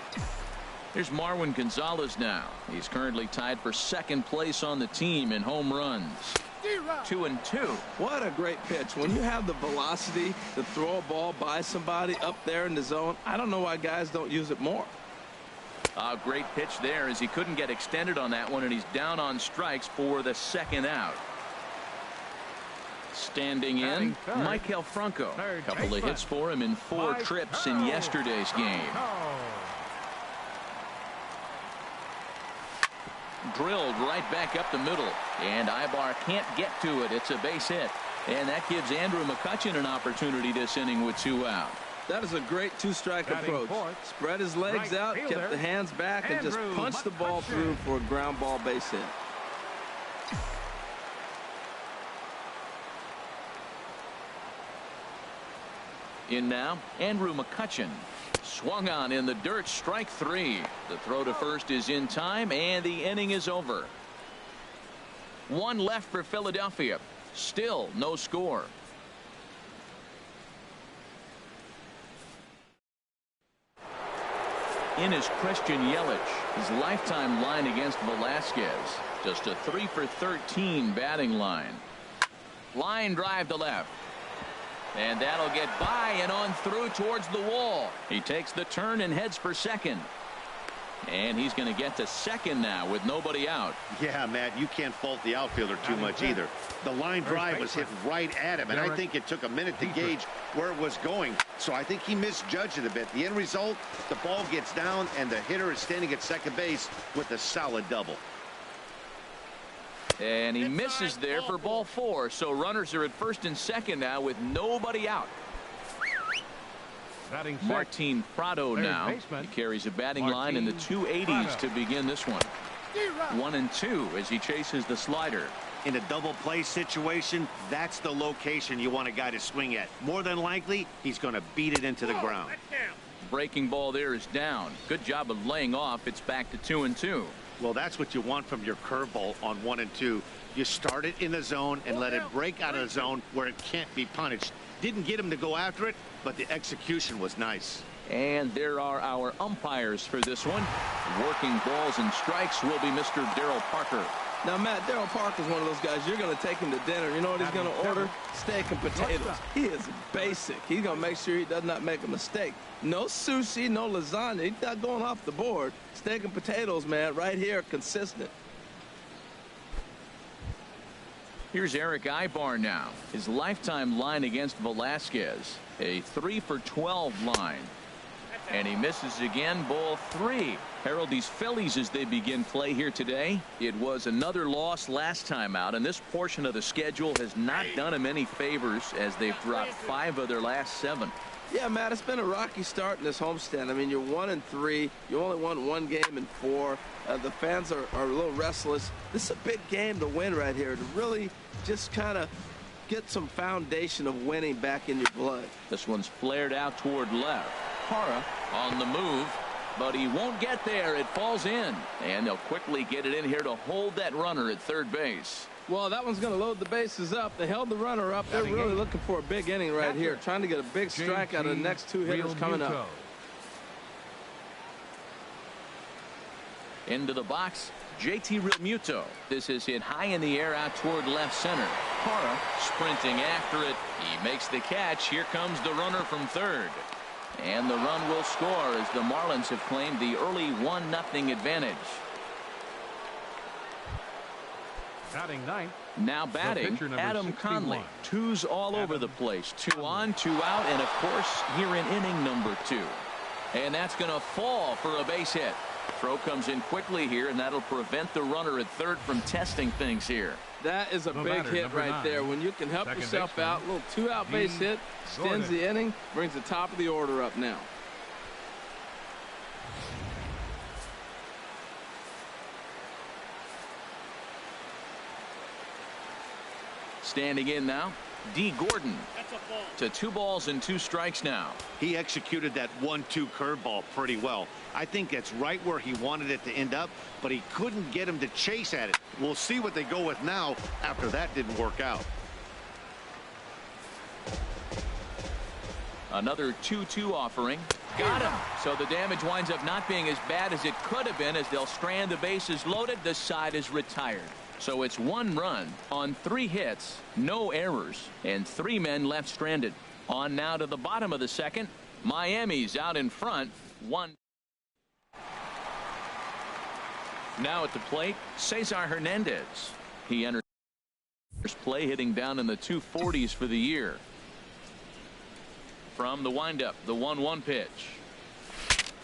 Here's Marwin Gonzalez now. He's currently tied for 2nd place on the team in home runs. 2-2. What a great pitch. When you have the velocity to throw a ball by somebody up there in the zone, I don't know why guys don't use it more. A great pitch there as he couldn't get extended on that one, and he's down on strikes for the 2nd out. Standing in, Maikel Franco. A couple of hits for him in 4 trips in yesterday's game. Drilled right back up the middle, and Ibar can't get to it. It's a base hit, and that gives Andrew McCutchen an opportunity this inning with 2 out. That is a great 2-strike approach. Spread his legs out, kept the hands back, and just punched the ball through for a ground ball base hit. In now, Andrew McCutchen. Swung on in the dirt, strike 3. The throw to first is in time, and the inning is over. 1 left for Philadelphia. Still no score. In is Christian Yelich. His lifetime line against Velasquez. Just a 3 for 13 batting line. Line drive to left. And that'll get by and on through towards the wall. He takes the turn and heads for 2nd. And he's going to get to 2nd now with nobody out. Yeah, Matt, you can't fault the outfielder too much either. The line drive was hit right at him, and I think it took a minute to gauge where it was going. So I think he misjudged it a bit. The end result, the ball gets down, and the hitter is standing at 2nd base with a solid double. And he misses there for ball 4. So runners are at 1st and 2nd now with nobody out. Batting sixth, Martin Prado third now. baseman, He carries a batting line in the Martin 280s Prado. to begin this one. 1-2 as he chases the slider. In a double play situation, that's the location you want a guy to swing at. More than likely, he's going to beat it into the ground. Breaking ball there is down. Good job of laying off. It's back to 2-2. Well, that's what you want from your curveball on 1 and 2. You start it in the zone and let it break out of the zone where it can't be punished. Didn't get him to go after it, but the execution was nice. And there are our umpires for this one. Working balls and strikes will be Mr. Darryl Parker. Now, Matt, Darryl Parker's one of those guys, you're going to take him to dinner. You know what he's going to order? Steak and potatoes. He is basic. He's going to make sure he does not make a mistake. No sushi, no lasagna. He's not going off the board. Steak and potatoes, man, right here, consistent. Here's Eric Ibar now. His lifetime line against Velasquez, a 3-for-12 line. And he misses again, ball 3. Harold, these Phillies, as they begin play here today, it was another loss last time out, and this portion of the schedule has not done him any favors as they've dropped 5 of their last 7. Yeah, Matt, it's been a rocky start in this homestand. I mean, you're 1-3. You only won 1 game in 4. The fans are a little restless. This is a big game to win right here, to really just kind of get some foundation of winning back in your blood. This one's flared out toward left. Parra on the move, but he won't get there. It falls in, and they'll quickly get it in here to hold that runner at third base. Well, that one's going to load the bases up. They held the runner up. They're really looking for a big inning right here, trying to get a big strike out of the next 2 hitters coming up. Into the box, JT Realmuto. This is hit high in the air out toward left center. Parra sprinting after it. He makes the catch. Here comes the runner from third. And the run will score as the Marlins have claimed the early 1-0 advantage. Batting ninth. Now batting, Adam Conley. 2s all over the place. 2 on, 2 out, and of course here in inning number 2. And that's going to fall for a base hit. Throw comes in quickly here, and that'll prevent the runner at third from testing things here. That is a big hit right there. When you can help yourself out, a little 2-out base hit, extends the inning, brings the top of the order up now. Standing in now, D. Gordon. To 2 balls and 2 strikes now. He executed that 1-2 curveball pretty well. I think that's right where he wanted it to end up, but he couldn't get him to chase at it. We'll see what they go with now after that didn't work out. Another 2-2 offering. Got him. So the damage winds up not being as bad as it could have been as they'll strand the bases loaded. The side is retired. So it's 1 run on 3 hits, no errors, and 3 men left stranded. On now to the bottom of the second. Miami's out in front. 1. Now at the plate, Cesar Hernandez. He enters play hitting down in the 240s for the year. From the windup, the 1-1 pitch.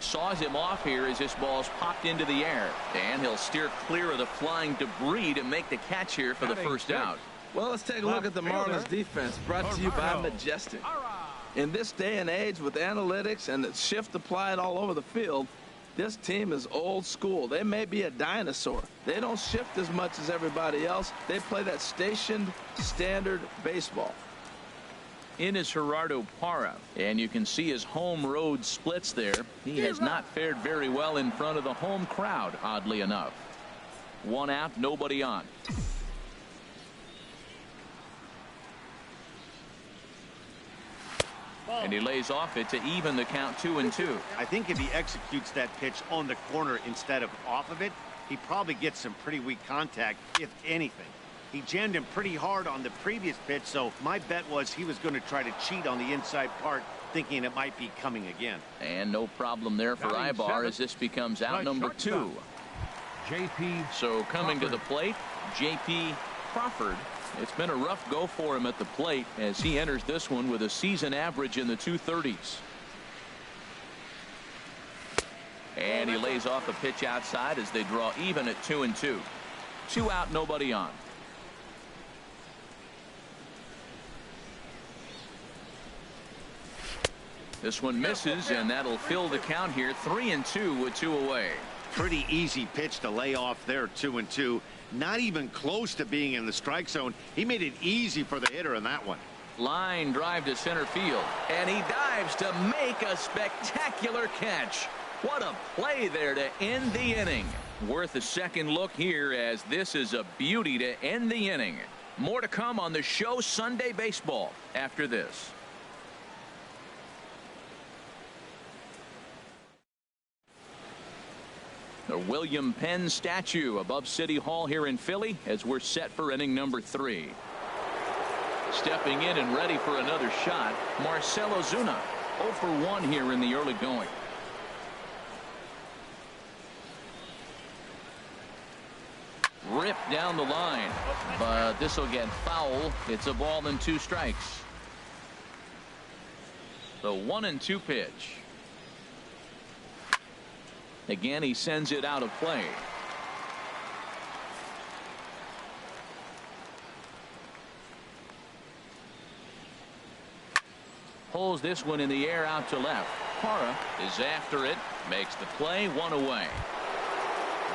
Saws him off here as this ball's popped into the air, and he'll steer clear of the flying debris to make the catch here for the first out. Well, let's take a look at the Marlins defense, brought to you by Majestic. In this day and age with analytics and the shift applied all over the field, this team is old school. They may be a dinosaur. They don't shift as much as everybody else. They play that stationed standard baseball. In is Gerardo Parra, and you can see his home road splits there. He has not fared very well in front of the home crowd, oddly enough. 1 out, nobody on. And he lays off it to even the count 2-2. I think if he executes that pitch on the corner instead of off of it, he probably gets some pretty weak contact, if anything. He jammed him pretty hard on the previous pitch, so my bet was he was going to try to cheat on the inside part, thinking it might be coming again. And no problem there for Ibar as this becomes out number 2. So coming to the plate, J.P. Crawford. It's been a rough go for him at the plate as he enters this one with a season average in the 230s. And he lays off a pitch outside as they draw even at 2-2. 2 out, nobody on. This one misses, and that'll fill the count here. 3-2 with 2 away. Pretty easy pitch to lay off there. 2-2. Not even close to being in the strike zone. He made it easy for the hitter in that one. Line drive to center field, and he dives to make a spectacular catch. What a play there to end the inning. Worth a second look here, as this is a beauty to end the inning. More to come on the show Sunday Baseball after this. The William Penn statue above City Hall here in Philly as we're set for inning number 3. Stepping in and ready for another shot, Marcell Ozuna. 0 for 1 here in the early going. Ripped down the line, but this will get foul. It's a ball and 2 strikes. The 1-2 pitch. Again, he sends it out of play. Pulls this one in the air out to left. Parra is after it, makes the play, 1 away.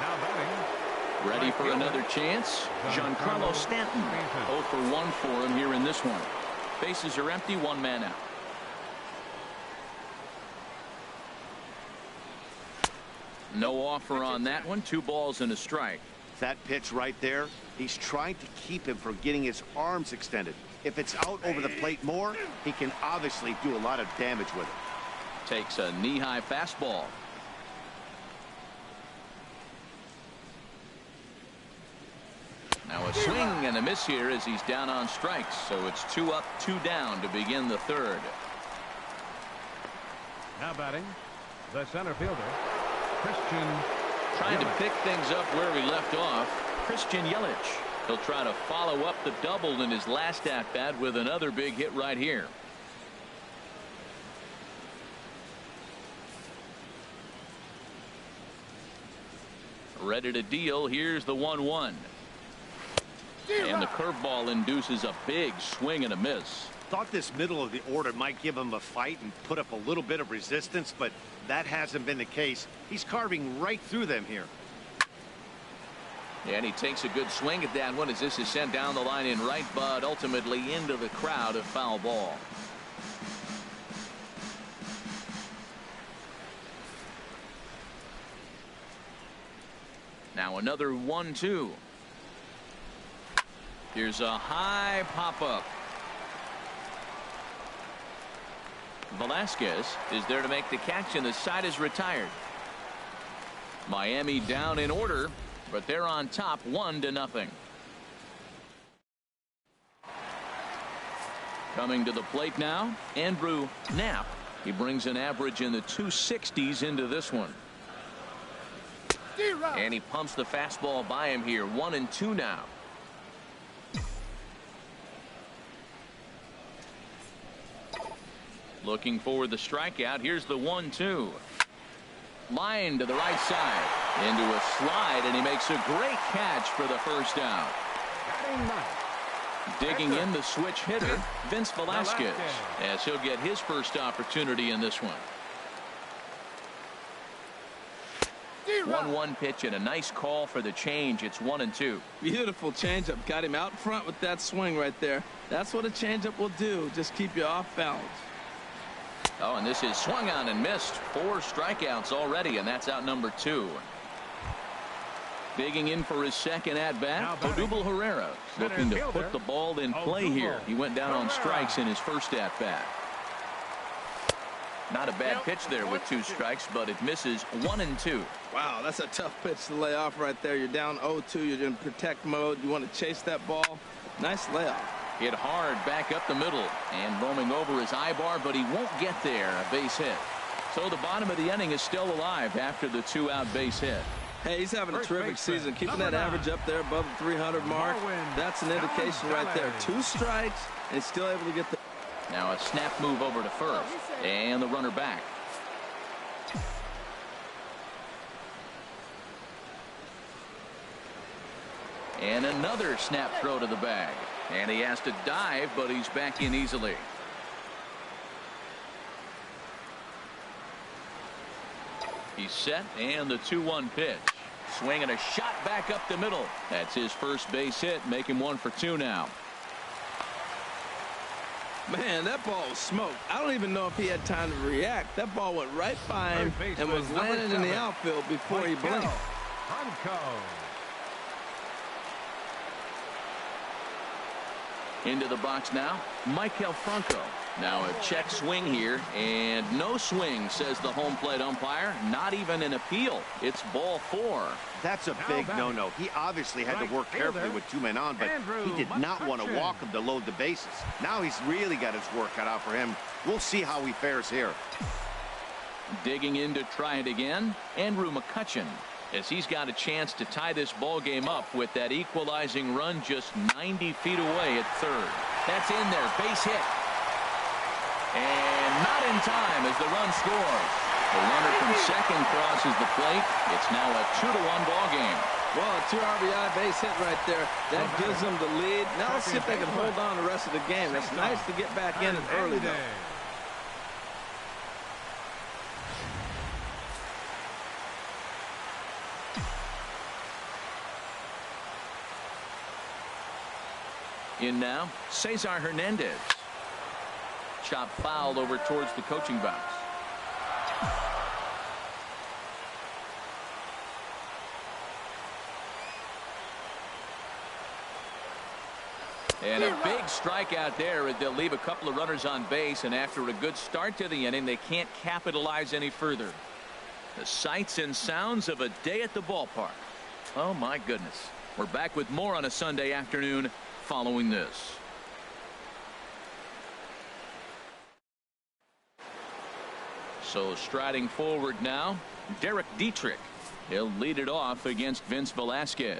Now batting, ready for another chance. Giancarlo Stanton. 0 for 1 for him here in this one. Bases are empty, 1 man out. No offer on that one. 2 balls and a strike. That pitch right there, he's trying to keep him from getting his arms extended. If it's out over the plate more, he can obviously do a lot of damage with it. Takes a knee-high fastball. Now a swing and a miss here as he's down on strikes. So it's 2 up, 2 down to begin the 3rd. now batting, the center fielder, Christian. Trying to pick things up where we left off. Christian Yelich. He'll try to follow up the double in his last at-bat with another big hit right here. Ready to deal. Here's the 1-1. And the curveball induces a big swing and a miss. Thought this middle of the order might give him a fight and put up a little bit of resistance, but that hasn't been the case. He's carving right through them here. And he takes a good swing at that one as this is sent down the line in right, but ultimately into the crowd, of foul ball. Now another 1-2. Here's a high pop-up. Velasquez is there to make the catch, and the side is retired. Miami down in order, but they're on top 1-0. Coming to the plate now, Andrew Knapp. He brings an average in the 260s into this one. And he pumps the fastball by him here. 1-2 now. Looking for the strikeout. Here's the 1-2. Line to the right side. Into a slide, and he makes a great catch for the first down. Digging in the switch hitter, Vince Velasquez, as he'll get his first opportunity in this one. 1-1 pitch and a nice call for the change. It's 1-2. Beautiful changeup. Got him out front with that swing right there. That's what a changeup will do. Just keep you off balance. Oh, and this is swung on and missed. 4 strikeouts already, and that's out number 2. Digging in for his second at-bat, Odubel Herrera looking to put the ball in play here. He went down on strikes in his first at-bat. Not a bad pitch there with 2 strikes, but it misses. 1-2. Wow, that's a tough pitch to lay off right there. You're down 0-2. You're in protect mode. You want to chase that ball. Nice layoff. Hit hard back up the middle and roaming over his eye bar, but he won't get there. A base hit. So the bottom of the inning is still alive after the 2-out base hit. Hey, he's having a terrific season. Keeping that average up there above the 300 mark. That's an indication right there. 2 strikes, and he's still able to get the... Now a snap move over to first, and the runner back. And another snap throw to the bag. And he has to dive, but he's back in easily. He's set, and the 2-1 pitch. Swing and a shot back up the middle. That's his first base hit, make him 1 for 2 now. Man, that ball was smoked. I don't even know if he had time to react. That ball went right by him and was landing in the outfield before he blinked. Into the box now, Michael Franco. Now a check swing here, and no swing, says the home plate umpire. Not even an appeal. It's ball 4. That's a big no-no. He obviously had to work carefully with 2 men on, but he did not want to walk him to load the bases. Now he's really got his work cut out for him. We'll see how he fares here. Digging in to try it again, Andrew McCutchen, as he's got a chance to tie this ball game up with that equalizing run just 90 feet away at third. That's in there, base hit. And not in time as the run scores. The runner from second crosses the plate. It's now a 2-1 ball game. Well, a 2 RBI base hit right there. That gives them the lead. Now let's see if they can hold on the rest of the game. It's nice to get back in it early, though. In now, Cesar Hernandez. Chop foul over towards the coaching box. And a big strikeout there. They'll leave a couple of runners on base, and after a good start to the inning, they can't capitalize any further. The sights and sounds of a day at the ballpark. Oh my goodness. We're back with more on a Sunday afternoon following this. So striding forward now, Derek Dietrich. He'll lead it off against Vince Velasquez.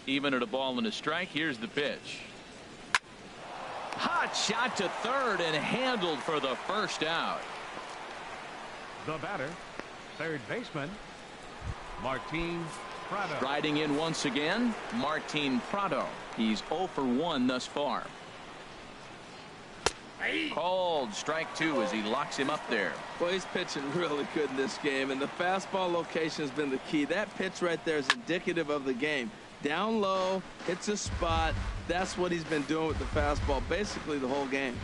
Even at a ball and a strike, here's the pitch. Hot shot to third and handled for the first out. The batter, third baseman, Martin Prado. Riding in once again, Martin Prado. He's 0 for 1 thus far. Called strike 2 as he locks him up there. Well, he's pitching really good in this game, and the fastball location has been the key. That pitch right there is indicative of the game. Down low, hits a spot. That's what he's been doing with the fastball basically the whole game.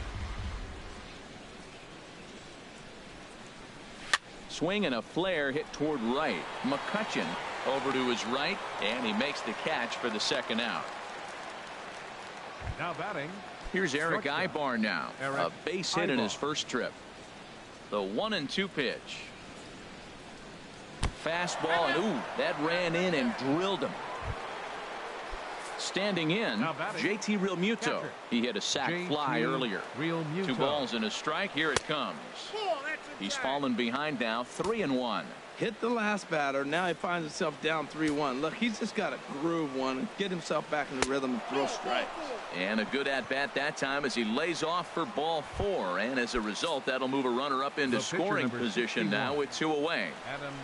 Swing and a flare hit toward right. McCutcheon over to his right, and he makes the catch for the second out. Now batting. Here's Eric Ibar now. A base hit in his first trip. The 1-2 pitch. Fastball, and ooh, that ran in and drilled him. Standing in, JT Realmuto. He hit a sac fly earlier. 2 balls and a strike. Here it comes. He's fallen behind now, 3-1. Hit the last batter. Now he finds himself down 3-1. Look, he's just got to groove one and get himself back in the rhythm and throw strikes. And a good at-bat that time as he lays off for ball 4. And as a result, that'll move a runner up into scoring position now with 2 away. Adam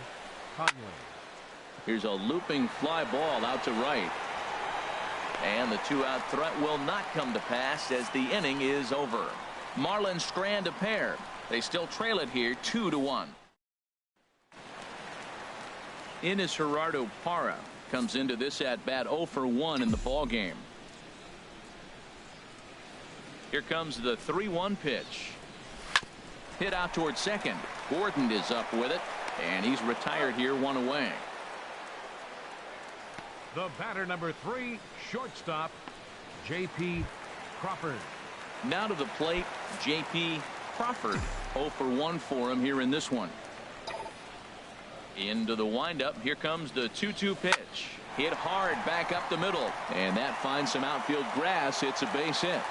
Conley. Here's a looping fly ball out to right. And the 2-out threat will not come to pass as the inning is over. Marlins strand a pair. They still trail it here 2-1. Ines Gerardo Parra comes into this at bat 0 for 1 in the ball game. Here comes the 3-1 pitch. Hit out towards second. Gordon is up with it, and he's retired here 1 away. The batter, number 3, shortstop, J.P. Crawford. Now to the plate, J.P. Crawford. 0 for 1 for him here in this one. Into the windup. Here comes the 2-2 pitch. Hit hard back up the middle, and that finds some outfield grass. It's a base hit.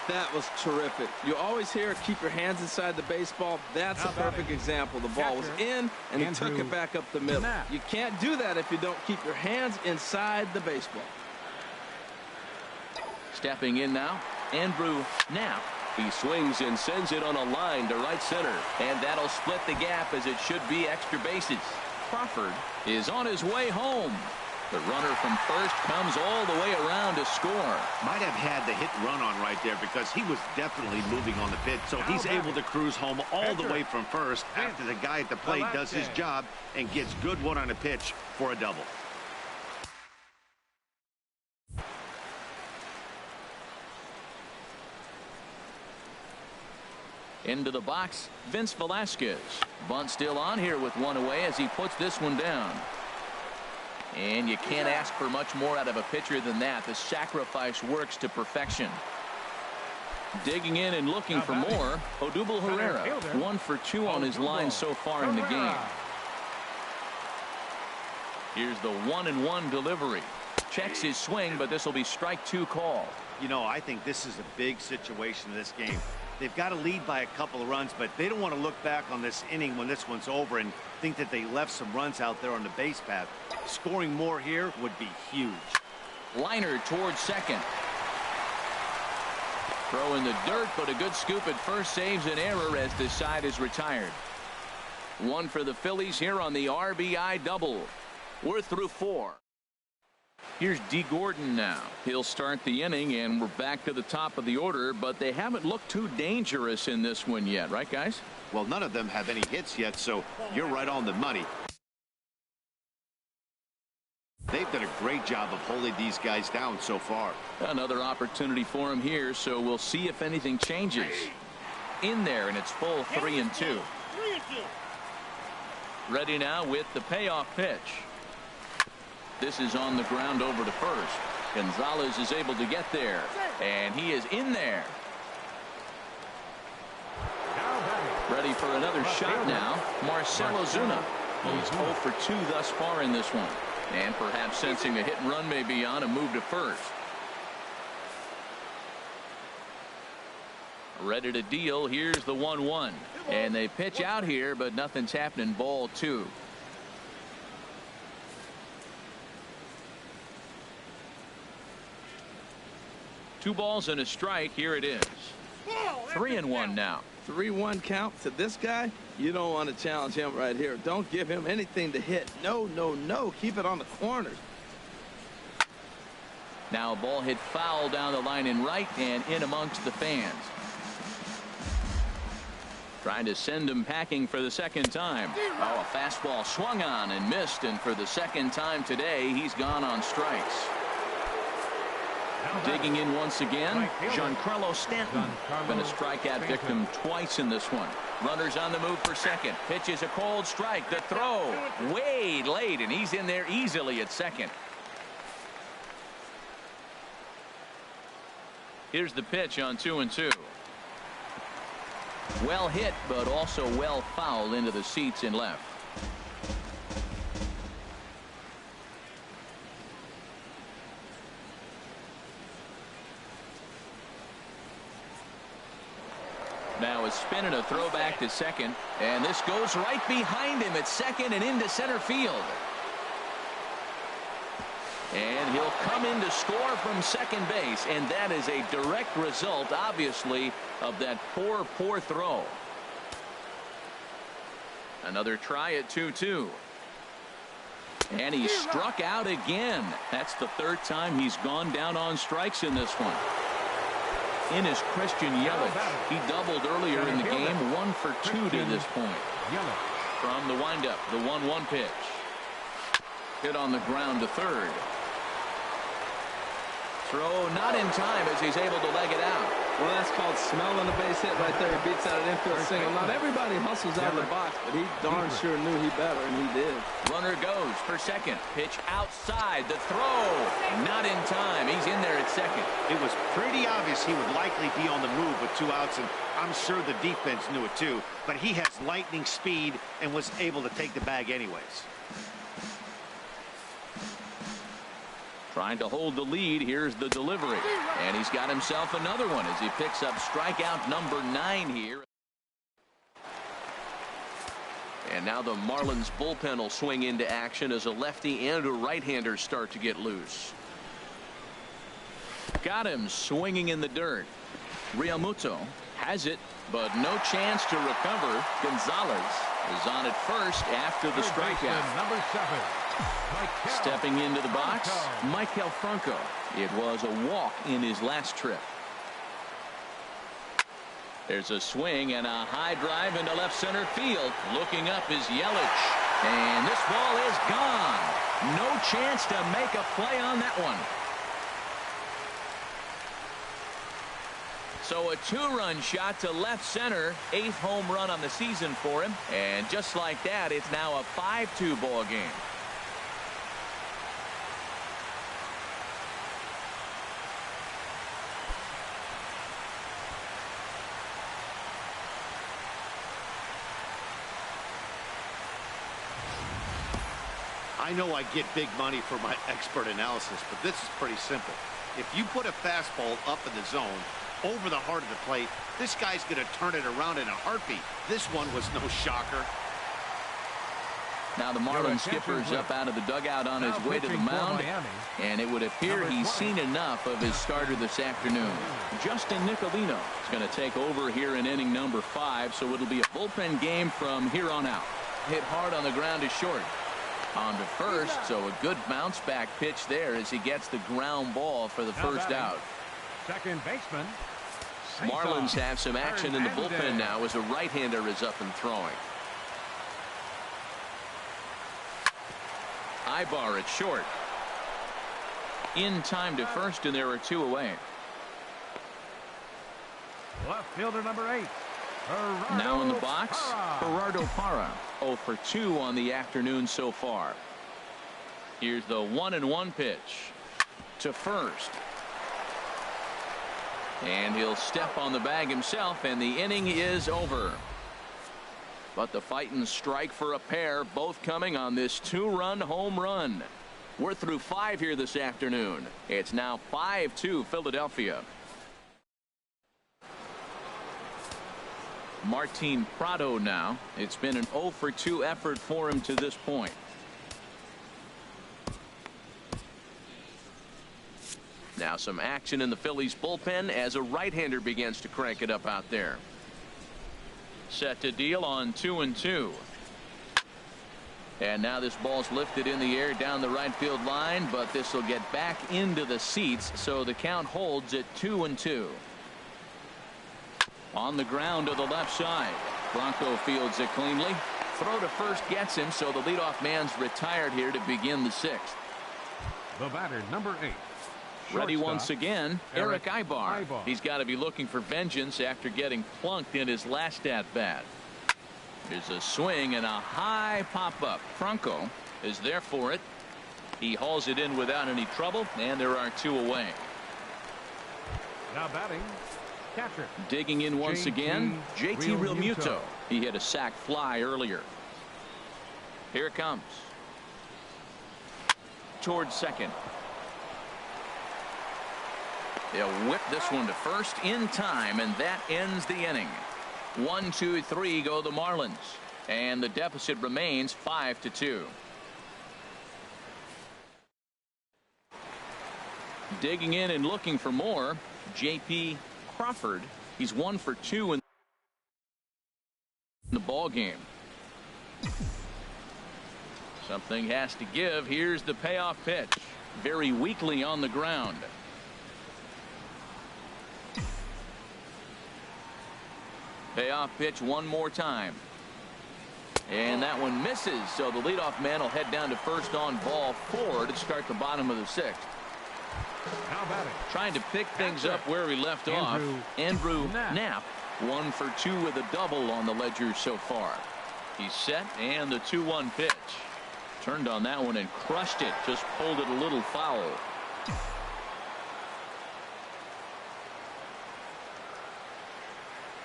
That was terrific. You always hear keep your hands inside the baseball. That's a perfect example. The ball was in, and he took it back up the middle. You can't do that if you don't keep your hands inside the baseball. Stepping in now, Andrew Knapp. He swings and sends it on a line to right center, and that'll split the gap as it should be extra bases. Crawford is on his way home. The runner from first comes all the way around to score. Might have had the hit run on right there because he was definitely moving on the pitch, so he's able to cruise home all the way from first after the guy at the plate does his job and gets good one on a pitch for a double. Into the box, Vince Velasquez. Bunt still on here with 1 away as he puts this one down. And you can't ask for much more out of a pitcher than that. The sacrifice works to perfection. Digging in and looking for more, Odubel Herrera. 1 for 2 on his line so far in the game. Here's the 1-1 delivery. Checks his swing, but this will be strike 2 call. You know, I think this is a big situation in this game. They've got to lead by a couple of runs, but they don't want to look back on this inning when this one's over and think that they left some runs out there on the base path. Scoring more here would be huge. Liner towards second. Throw in the dirt, but a good scoop at first saves an error as the side is retired. 1 for the Phillies here on the RBI double. We're through 4. Here's D. Gordon now. He'll start the inning, and we're back to the top of the order, but they haven't looked too dangerous in this one yet, right, guys? Well, none of them have any hits yet, so you're right on the money. They've done a great job of holding these guys down so far. Another opportunity for him here, so we'll see if anything changes. In there, and it's full 3-2. Ready now with the payoff pitch. This is on the ground over to first. Gonzalez is able to get there, and he is in there. Ready for another shot now. Marcell Ozuna. He's 0 for 2 thus far in this one. And perhaps sensing a hit and run may be on, a move to first. Ready to deal. Here's the 1-1. And they pitch out here, but nothing's happening. Ball 2. 2 balls and a strike. Here it is. 3-1 now. 3-1 count to this guy. You don't want to challenge him right here. Don't give him anything to hit. No, no, no. Keep it on the corners. Now a ball hit foul down the line in right and in amongst the fans. Trying to send him packing for the second time. Oh, a fastball swung on and missed, and for the second time today he's gone on strikes. Digging in once again, Giancarlo Stanton. Been a strikeout victim twice in this one. Runners on the move for second. Pitch is a cold strike. The throw way late, and he's in there easily at second. Here's the pitch on 2-2. Well hit, but also well fouled into the seats in left. Now a spin and a throw back to second, and this goes right behind him at second and into center field. And he'll come in to score from second base, and that is a direct result, obviously, of that poor throw. Another try at 2-2. And he struck out again. That's the 3rd time he's gone down on strikes in this one. In is Christian Yelich. He doubled earlier in the game, 1 for 2 to this point. From the windup, the 1-1 pitch. Hit on the ground to third. Throw not in time as he's able to leg it out. Well, that's called smelling a base hit right there. He beats out an infield single. Not everybody hustles out of the box, but he darn sure knew he better, and he did. Runner goes for second. Pitch outside. The throw not in time. He's in there at second. It was pretty obvious he would likely be on the move with 2 outs, and I'm sure the defense knew it too. But he has lightning speed and was able to take the bag anyways. Trying to hold the lead. Here's the delivery. And he's got himself another one as he picks up strikeout number 9 here. And now the Marlins bullpen will swing into action as a lefty and a right-hander start to get loose. Got him swinging in the dirt. Realmuto has it, but no chance to recover. Gonzalez is on at first after the strikeout. Number 7. Stepping into the box, Maikel Franco. It was a walk in his last trip. There's a swing and a high drive into left center field. Looking up is Yelich. And this ball is gone. No chance to make a play on that one. So a 2-run shot to left center. 8th home run on the season for him. And just like that, it's now a 5-2 ball game. I know I get big money for my expert analysis, but this is pretty simple. If you put a fastball up in the zone over the heart of the plate, this guy's going to turn it around in a heartbeat. This one was no shocker. Now the Marlins skipper's up out of the dugout on his way to the mound, and it would appear he's seen enough of his starter this afternoon. Justin Nicolino is going to take over here in inning number 5, so it'll be a bullpen game from here on out. Hit hard on the ground is short. On to first, so a good bounce back pitch there as he gets the ground ball for the first out. Second baseman. Marlins have some action in the bullpen now as a right-hander is up and throwing. Ibar at short. In time to first, and there are 2 away. Left fielder number 8. Now in the box, Gerardo Parra. 0 for 2 on the afternoon so far. Here's the 1-1 pitch to first. And he'll step on the bag himself, and the inning is over. But the fighting strike for a pair, both coming on this 2-run home run. We're through 5 here this afternoon. It's now 5-2 Philadelphia. Martin Prado now. It's been an 0 for 2 effort for him to this point. Now some action in the Phillies bullpen as a right-hander begins to crank it up out there. Set to deal on 2-2. And now this ball's lifted in the air down the right field line, but this will get back into the seats, so the count holds at 2-2. On the ground to the left side. Bronco fields it cleanly. Throw to first gets him, so the leadoff man's retired here to begin the sixth. The batter, number 8. Ready once again, Eric Ibar. Ibar. He's got to be looking for vengeance after getting plunked in his last at-bat. There's a swing and a high pop-up. Franco is there for it. He hauls it in without any trouble, and there are 2 away. Now batting, catcher. Digging in once again, JT Realmuto. He hit a sac fly earlier. Here it comes. Towards second. They'll whip this one to first in time, and that ends the inning. 1, 2, 3 go the Marlins, and the deficit remains 5-2. Digging in and looking for more, J.P. Crawford. He's 1 for 2 in the ball game. Something has to give. Here's the payoff pitch. Very weakly on the ground. Payoff pitch one more time. And that one misses, so the leadoff man will head down to first on ball 4 to start the bottom of the 6th. Now batting. Trying to pick things up where he left off. Andrew Knapp 1 for 2 with a double on the ledger so far. He's set, and the 2-1 pitch. Turned on that one and crushed it. Just pulled it a little foul.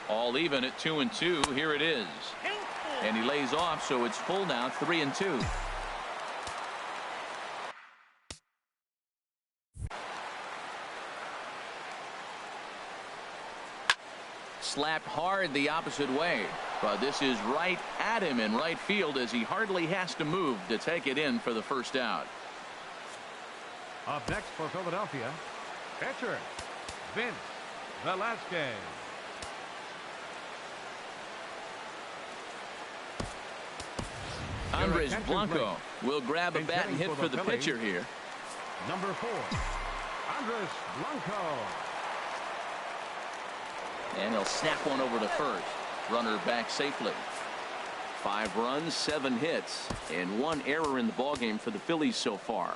All even at 2-2. Here it is. And he lays off, so it's full now, 3-2. Slapped hard the opposite way, but this is right at him in right field as he hardly has to move to take it in for the first out. Up next for Philadelphia, pitcher Vince Velasquez. Andres Blanco will grab a bat and hit for the pitcher here. Number 4, Andres Blanco. And he'll snap one over to first. Runner back safely. 5 runs, 7 hits, and 1 error in the ballgame for the Phillies so far.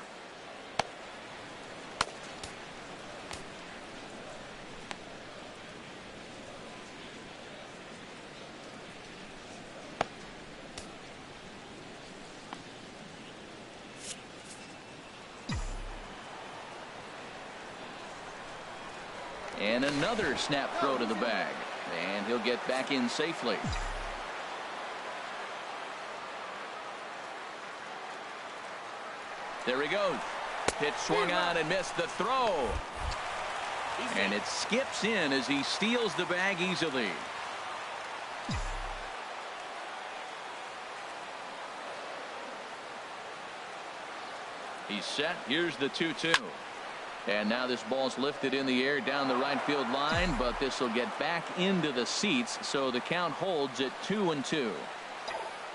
And another snap throw to the bag. And he'll get back in safely. There he goes. Pitch swung on and missed the throw. And it skips in as he steals the bag easily. He's set. Here's the 2-2. And now this ball's lifted in the air down the right field line, but this will get back into the seats, so the count holds at 2-2.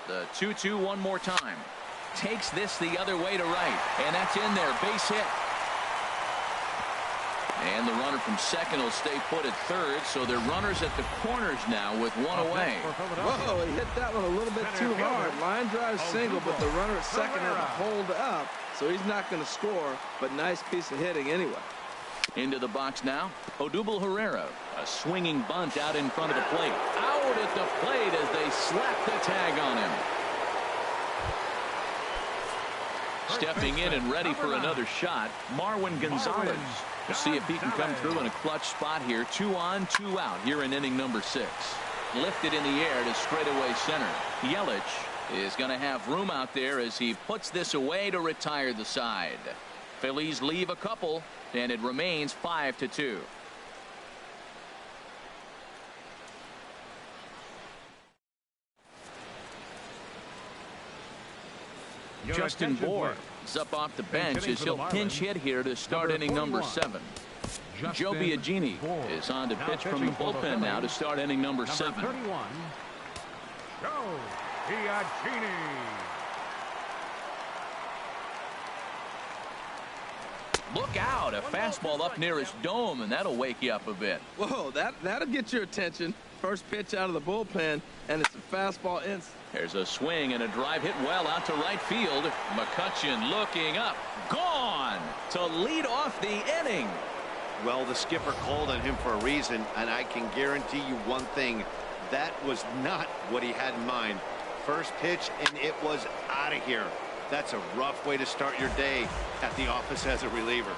The 2-2 one more time. Takes this the other way to right, and that's in there. Base hit. And the runner from second will stay put at third, so they're runners at the corners now with 1 away. Whoa, he hit that one a little bit too hard. Line drive single, but the runner at second had to hold up, so he's not going to score, but nice piece of hitting anyway. Into the box now, Odubel Herrera. A swinging bunt out in front of the plate. Out at the plate as they slap the tag on him. Stepping in and ready for another shot, Marwin Gonzalez. We'll see if he can come through in a clutch spot here. 2 on, 2 out here in inning number 6. Lifted in the air to straightaway center. Yelich is going to have room out there as he puts this away to retire the side. Phillies leave a couple, and it remains 5-2. Justin Bour He's up off the bench as he'll pinch hit here to start inning number 7. Joe Biagini is on to pitch from the bullpen now to start inning number 7. 31, Joe Biagini. Look out, a fastball up near his dome, and that'll wake you up a bit. Whoa, that'll get your attention. First pitch out of the bullpen, and it's a fastball in. There's a swing and a drive hit well out to right field. McCutchen looking up, gone to lead off the inning. Well, the skipper called on him for a reason, and I can guarantee you one thing, that was not what he had in mind. First pitch, and it was out of here. That's a rough way to start your day at the office as a reliever.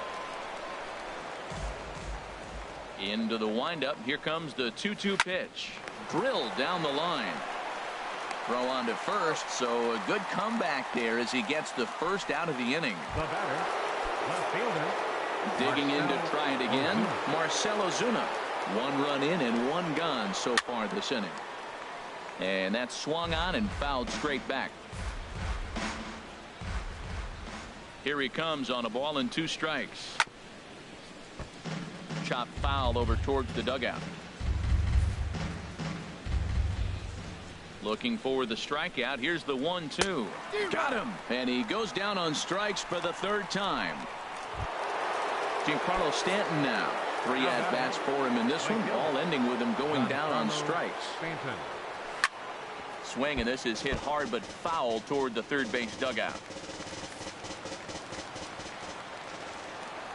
Into the windup. Here comes the 2-2 pitch. Drilled down the line. Throw on to first, so a good comeback there as he gets the first out of the inning. The batter, left fielder. Digging in to try it again, Marcell Ozuna. 1 run in and 1 gone so far this inning. And that swung on and fouled straight back. Here he comes on a ball and 2 strikes. Chop foul over towards the dugout. Looking for the strikeout. Here's the 1-2. Got him. And he goes down on strikes for the 3rd time. Giancarlo Stanton now. 3 at-bats for him in this one, all ending with him going down on strikes. Swing, and this is hit hard but foul toward the third base dugout.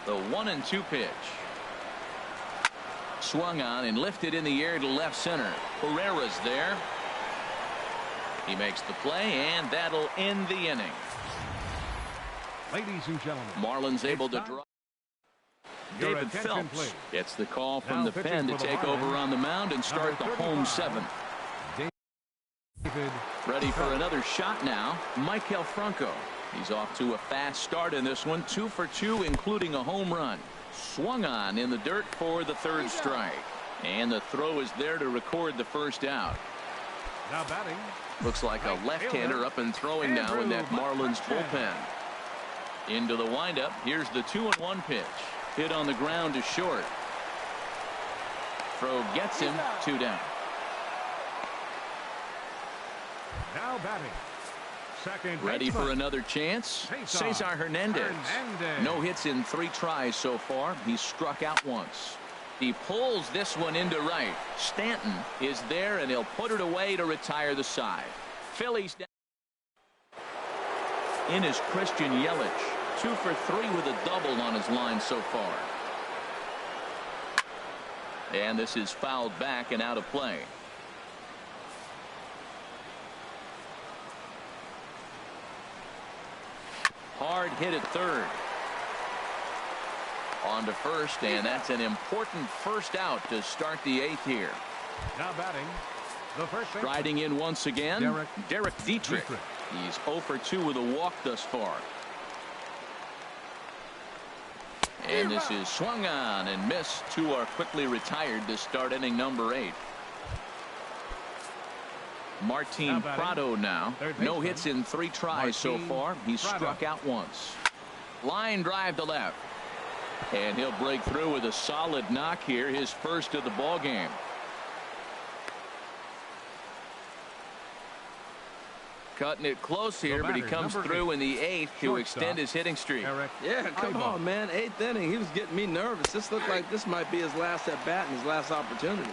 The 1-2 pitch. Swung on and lifted in the air to left center. Herrera's there. He makes the play, and that'll end the inning. Ladies and gentlemen, Marlins able to draw. David Phelps gets the call from the pen to take over on the mound and start the home 7th. Ready for another shot now, Maikel Franco. He's off to a fast start in this one, 2 for 2, including a home run. Swung on in the dirt for the 3rd strike. And the throw is there to record the first out. Now batting. Looks like a left-hander up and throwing now in that Marlins bullpen. Into the windup. Here's the 2-1 pitch. Hit on the ground to short. Throw gets him, 2 down. Now batting. Second Ready baseman. for another chance. Cesar Hernandez. No hits in 3 tries so far. He's struck out once. He pulls this one into right. Stanton is there, and he'll put it away to retire the side. Phillies down. In is Christian Yelich. 2 for 3 with a double on his line so far. And this is fouled back and out of play. Hard hit at third. On to first, and that's an important first out to start the 8th here. Now batting. The first Striding in once again, Derek Dietrich. He's 0 for 2 with a walk thus far. And this is swung on and missed. 2 are quickly retired to start inning number 8. Martin Prado now. No hits in 3 tries so far. He's struck out once. Line drive to left. And he'll break through with a solid knock here, his first of the ball game. Cutting it close here, but he comes through in the 8th to extend his hitting streak. Yeah, come on, man. 8th inning. He was getting me nervous. This looked like this might be his last at bat and his last opportunity.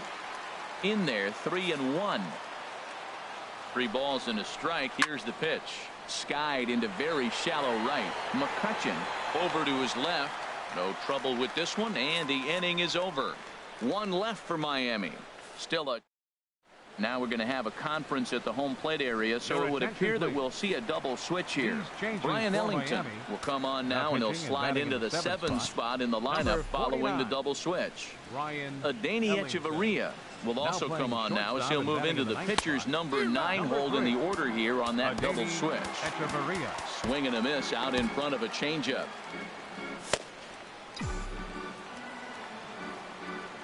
In there, 3-1. 3 balls and a strike. Here's the pitch. Skied into very shallow right. McCutchen over to his left. No trouble with this one, and the inning is over. 1 left for Miami. Still a. Now we're going to have a conference at the home plate area, so it would appear that we'll see a double switch here. Brian Ellington will come on now, and he'll slide into the 7th spot in the lineup following the double switch. Adeiny Echeverria will also come on now as he'll move into the pitcher's number 9 hold in the order here on that double switch. Swing and a miss out in front of a changeup.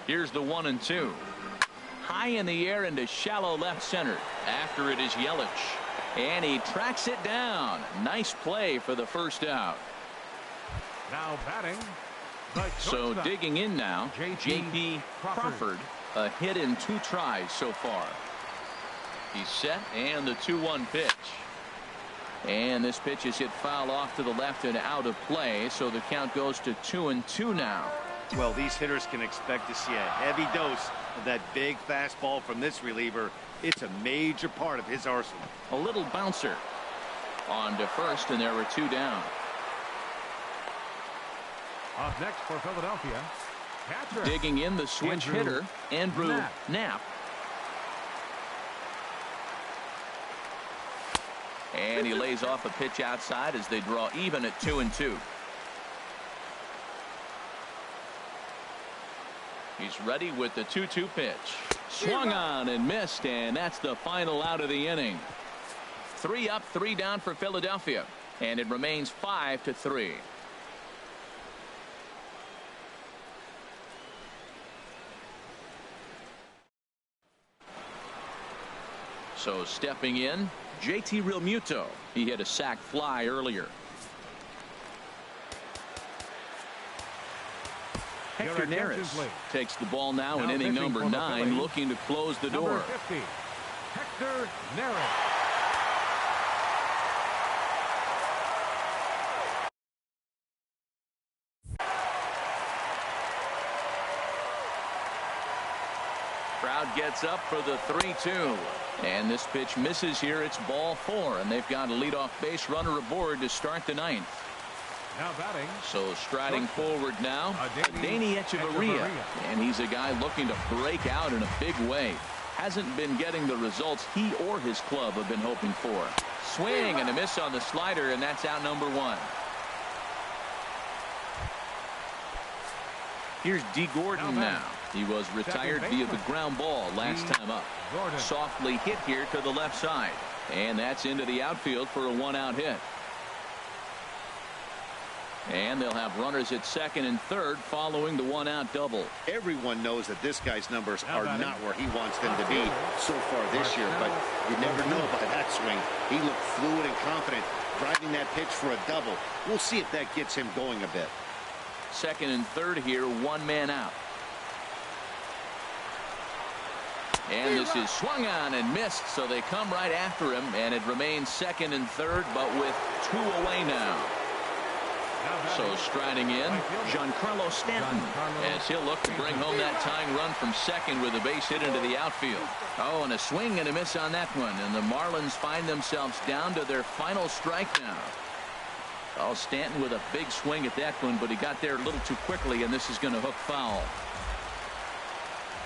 Here's the 1-2. High in the air into shallow left center. After it is Yelich. And he tracks it down. Nice play for the first out. Now batting. So digging in now, J.P. Crawford. A hit in 2 tries so far. He's set, and the 2-1 pitch. And this pitch is hit foul off to the left and out of play, so the count goes to 2-2 now. Well, these hitters can expect to see a heavy dose of that big fastball from this reliever. It's a major part of his arsenal. A little bouncer on to first, and there were 2 down. Up next for Philadelphia, catcher. Digging in, the switch hitter, Andrew Knapp. And he lays off a pitch outside as they draw even at 2-2. He's ready with the 2-2 pitch. Swung on and missed, and that's the final out of the inning. 3 up, 3 down for Philadelphia, and it remains 5-3. So stepping in, JT Realmuto. He hit a sac fly earlier. Hector Neris takes the ball now in inning number 9, looking to close the door. 50, Hector Neris. Crowd gets up for the 3-2. And this pitch misses here. It's ball 4, and they've got a leadoff base runner aboard to start the 9th. Now batting. So striding forward now, Adeiny Hechavarria. And he's a guy looking to break out in a big way. Hasn't been getting the results he or his club have been hoping for. Swing and a miss on the slider, and that's out number 1. Here's D. Gordon now. He was retired via the ground ball last time up. Softly hit here to the left side. And that's into the outfield for a 1-out hit. And they'll have runners at second and third following the 1-out double. Everyone knows that this guy's numbers are not where he wants them to be so far this year, but you never know by that swing. He looked fluid and confident, driving that pitch for a double. We'll see if that gets him going a bit. Second and third here, 1 man out. And this is swung on and missed, so they come right after him, and it remains second and third, but with 2 away now. So striding in, Giancarlo Stanton, as he'll look to bring home that tying run from second with a base hit into the outfield. Oh, and a swing and a miss on that one, and the Marlins find themselves down to their final strike now. Oh, Stanton with a big swing at that one, but he got there a little too quickly, and this is going to hook foul.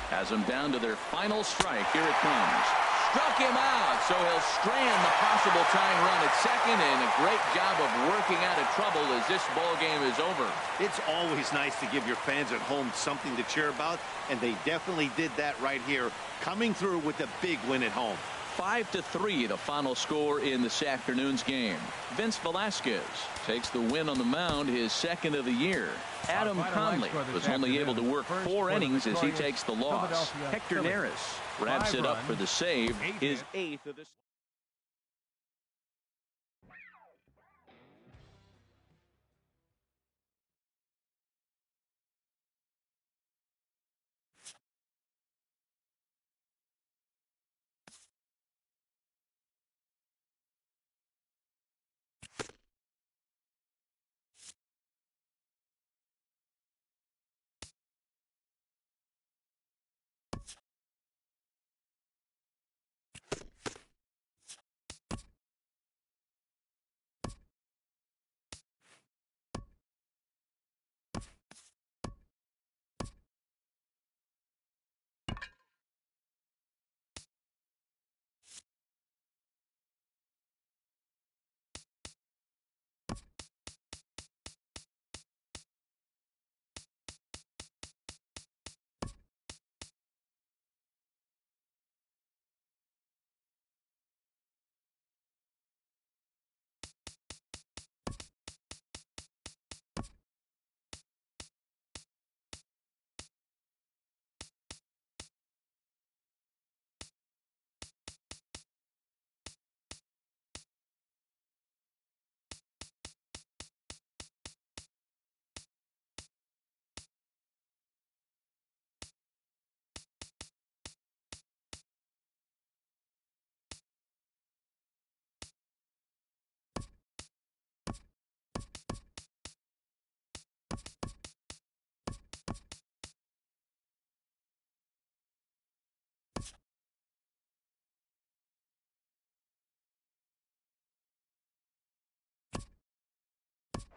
Has them down to their final strike. Here it comes. Struck him out, so he'll strand the possible tying run at second, and a great job of working out of trouble as this ball game is over. It's always nice to give your fans at home something to cheer about, and they definitely did that right here, coming through with a big win at home. 5-3 the final score in this afternoon's game. Vince Velasquez takes the win on the mound, his second of the year. Adam Conley was only able to work 4 innings as he takes the loss. Hector Neris wraps it up for the save, his 8th of the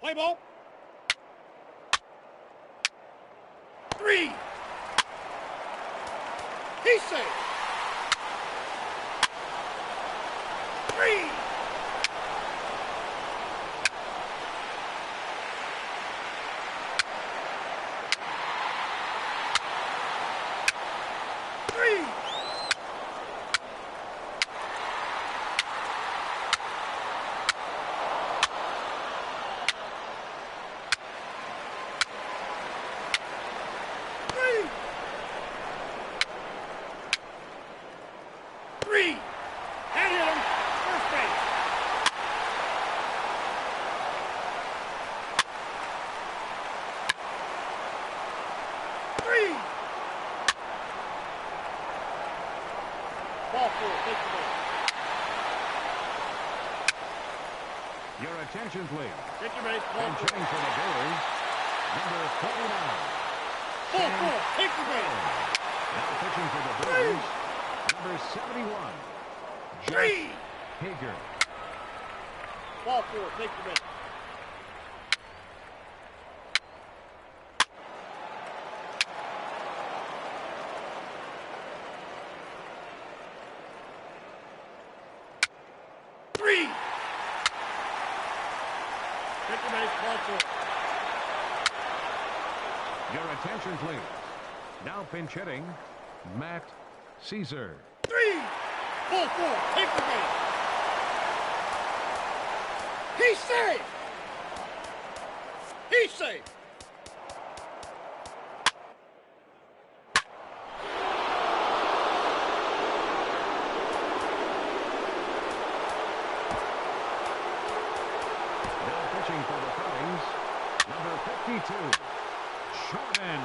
Play ball. 3. He's safe. 3. 3. 3. That hit him. First base. 3. Ball 4. Take the ball. Your attention, please. Get your base. Ball And 4. change for the Brewers, number 49. Ball 4. Take the base. Now pitching for the Brewers, number 71. 3. Hager. Ball 4. Take the base. 3. Take the base. Ball 4. Your attention, please. Now pinch hitting, Matt Caesar. 3. Ball 4. Take the base. He's safe. He's safe. Now pitching for the Phillies, number 52. Jordan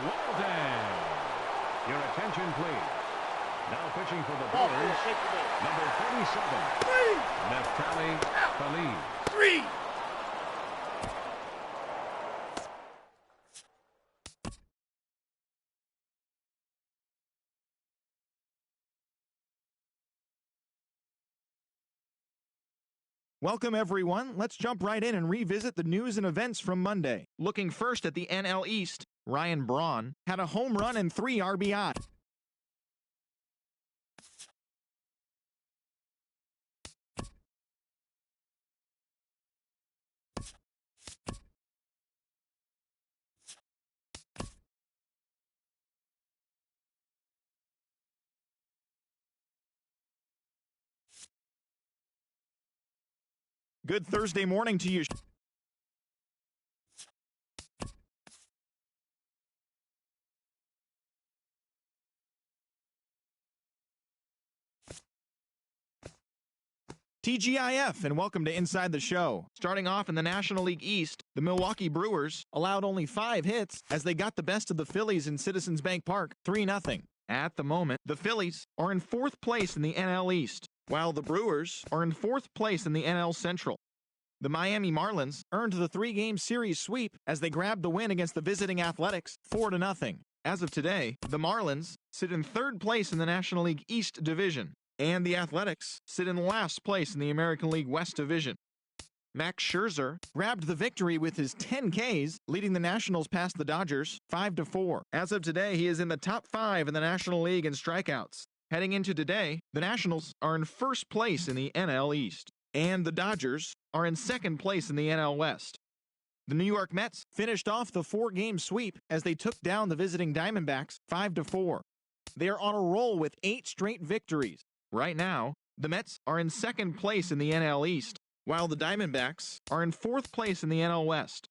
Walden. Your attention, please. Now pitching for the Ball 4. Brewers, Take the base. number 37. 3. Neftali Phillies. 3. Welcome, everyone. Let's jump right in and revisit the news and events from Monday. Looking first at the NL East, Ryan Braun had a home run and 3 RBI. Good Thursday morning to you. TGIF, and welcome to Inside the Show. Starting off in the National League East, the Milwaukee Brewers allowed only 5 hits as they got the best of the Phillies in Citizens Bank Park, 3-0. At the moment, the Phillies are in 4th place in the NL East, while the Brewers are in 4th place in the NL Central. The Miami Marlins earned the 3-game series sweep as they grabbed the win against the visiting Athletics, 4-0. As of today, the Marlins sit in 3rd place in the National League East Division, and the Athletics sit in last place in the American League West Division. Max Scherzer grabbed the victory with his 10 Ks, leading the Nationals past the Dodgers 5-4. As of today, he is in the top 5 in the National League in strikeouts. Heading into today, the Nationals are in 1st place in the NL East, and the Dodgers are in 2nd place in the NL West. The New York Mets finished off the 4-game sweep as they took down the visiting Diamondbacks 5-4. They are on a roll with 8 straight victories. Right now, the Mets are in 2nd place in the NL East, while the Diamondbacks are in 4th place in the NL West.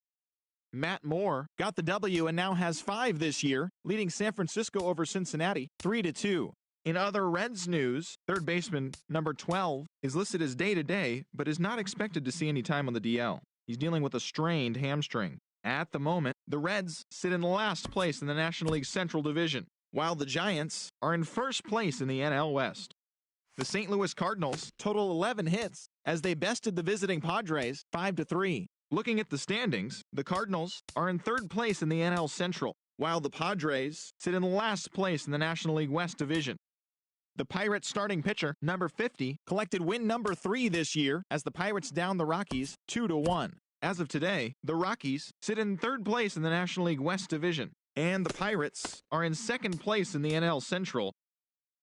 Matt Moore got the W and now has 5 this year, leading San Francisco over Cincinnati 3-2. In other Reds news, third baseman number 12 is listed as day-to-day, but is not expected to see any time on the DL. He's dealing with a strained hamstring. At the moment, the Reds sit in last place in the National League Central Division, while the Giants are in 1st place in the NL West. The St. Louis Cardinals total 11 hits as they bested the visiting Padres 5-3. Looking at the standings, the Cardinals are in 3rd place in the NL Central, while the Padres sit in last place in the National League West Division. The Pirates starting pitcher, number 50, collected win number 3 this year as the Pirates downed the Rockies 2-1. As of today, the Rockies sit in third place in the National League West Division, and the Pirates are in second place in the NL Central.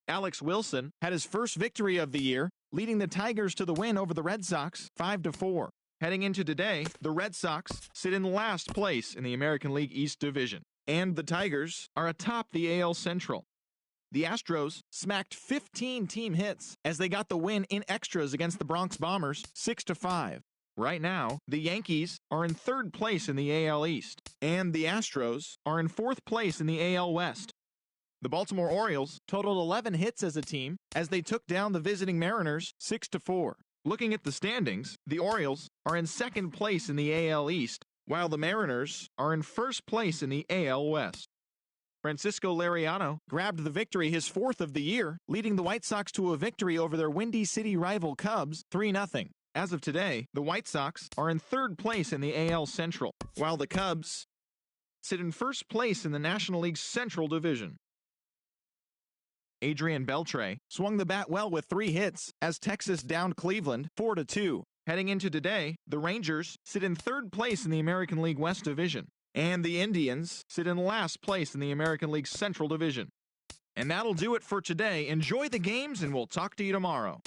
Alex Wilson had his first victory of the year, leading the Tigers to the win over the Red Sox 5-4. Heading into today, the Red Sox sit in last place in the American League East Division, and the Tigers are atop the AL Central. The Astros smacked 15 team hits as they got the win in extras against the Bronx Bombers 6-5. Right now, the Yankees are in third place in the AL East, and the Astros are in fourth place in the AL West. The Baltimore Orioles totaled 11 hits as a team as they took down the visiting Mariners 6-4. Looking at the standings, the Orioles are in second place in the AL East, while the Mariners are in first place in the AL West. Francisco Liriano grabbed the victory, his fourth of the year, leading the White Sox to a victory over their Windy City rival Cubs 3-0. As of today, the White Sox are in third place in the AL Central, while the Cubs sit in first place in the National League's Central Division. Adrian Beltre swung the bat well with 3 hits as Texas downed Cleveland 4-2. Heading into today, the Rangers sit in third place in the American League West Division, and the Indians sit in last place in the American League Central Division. And that'll do it for today. Enjoy the games, and we'll talk to you tomorrow.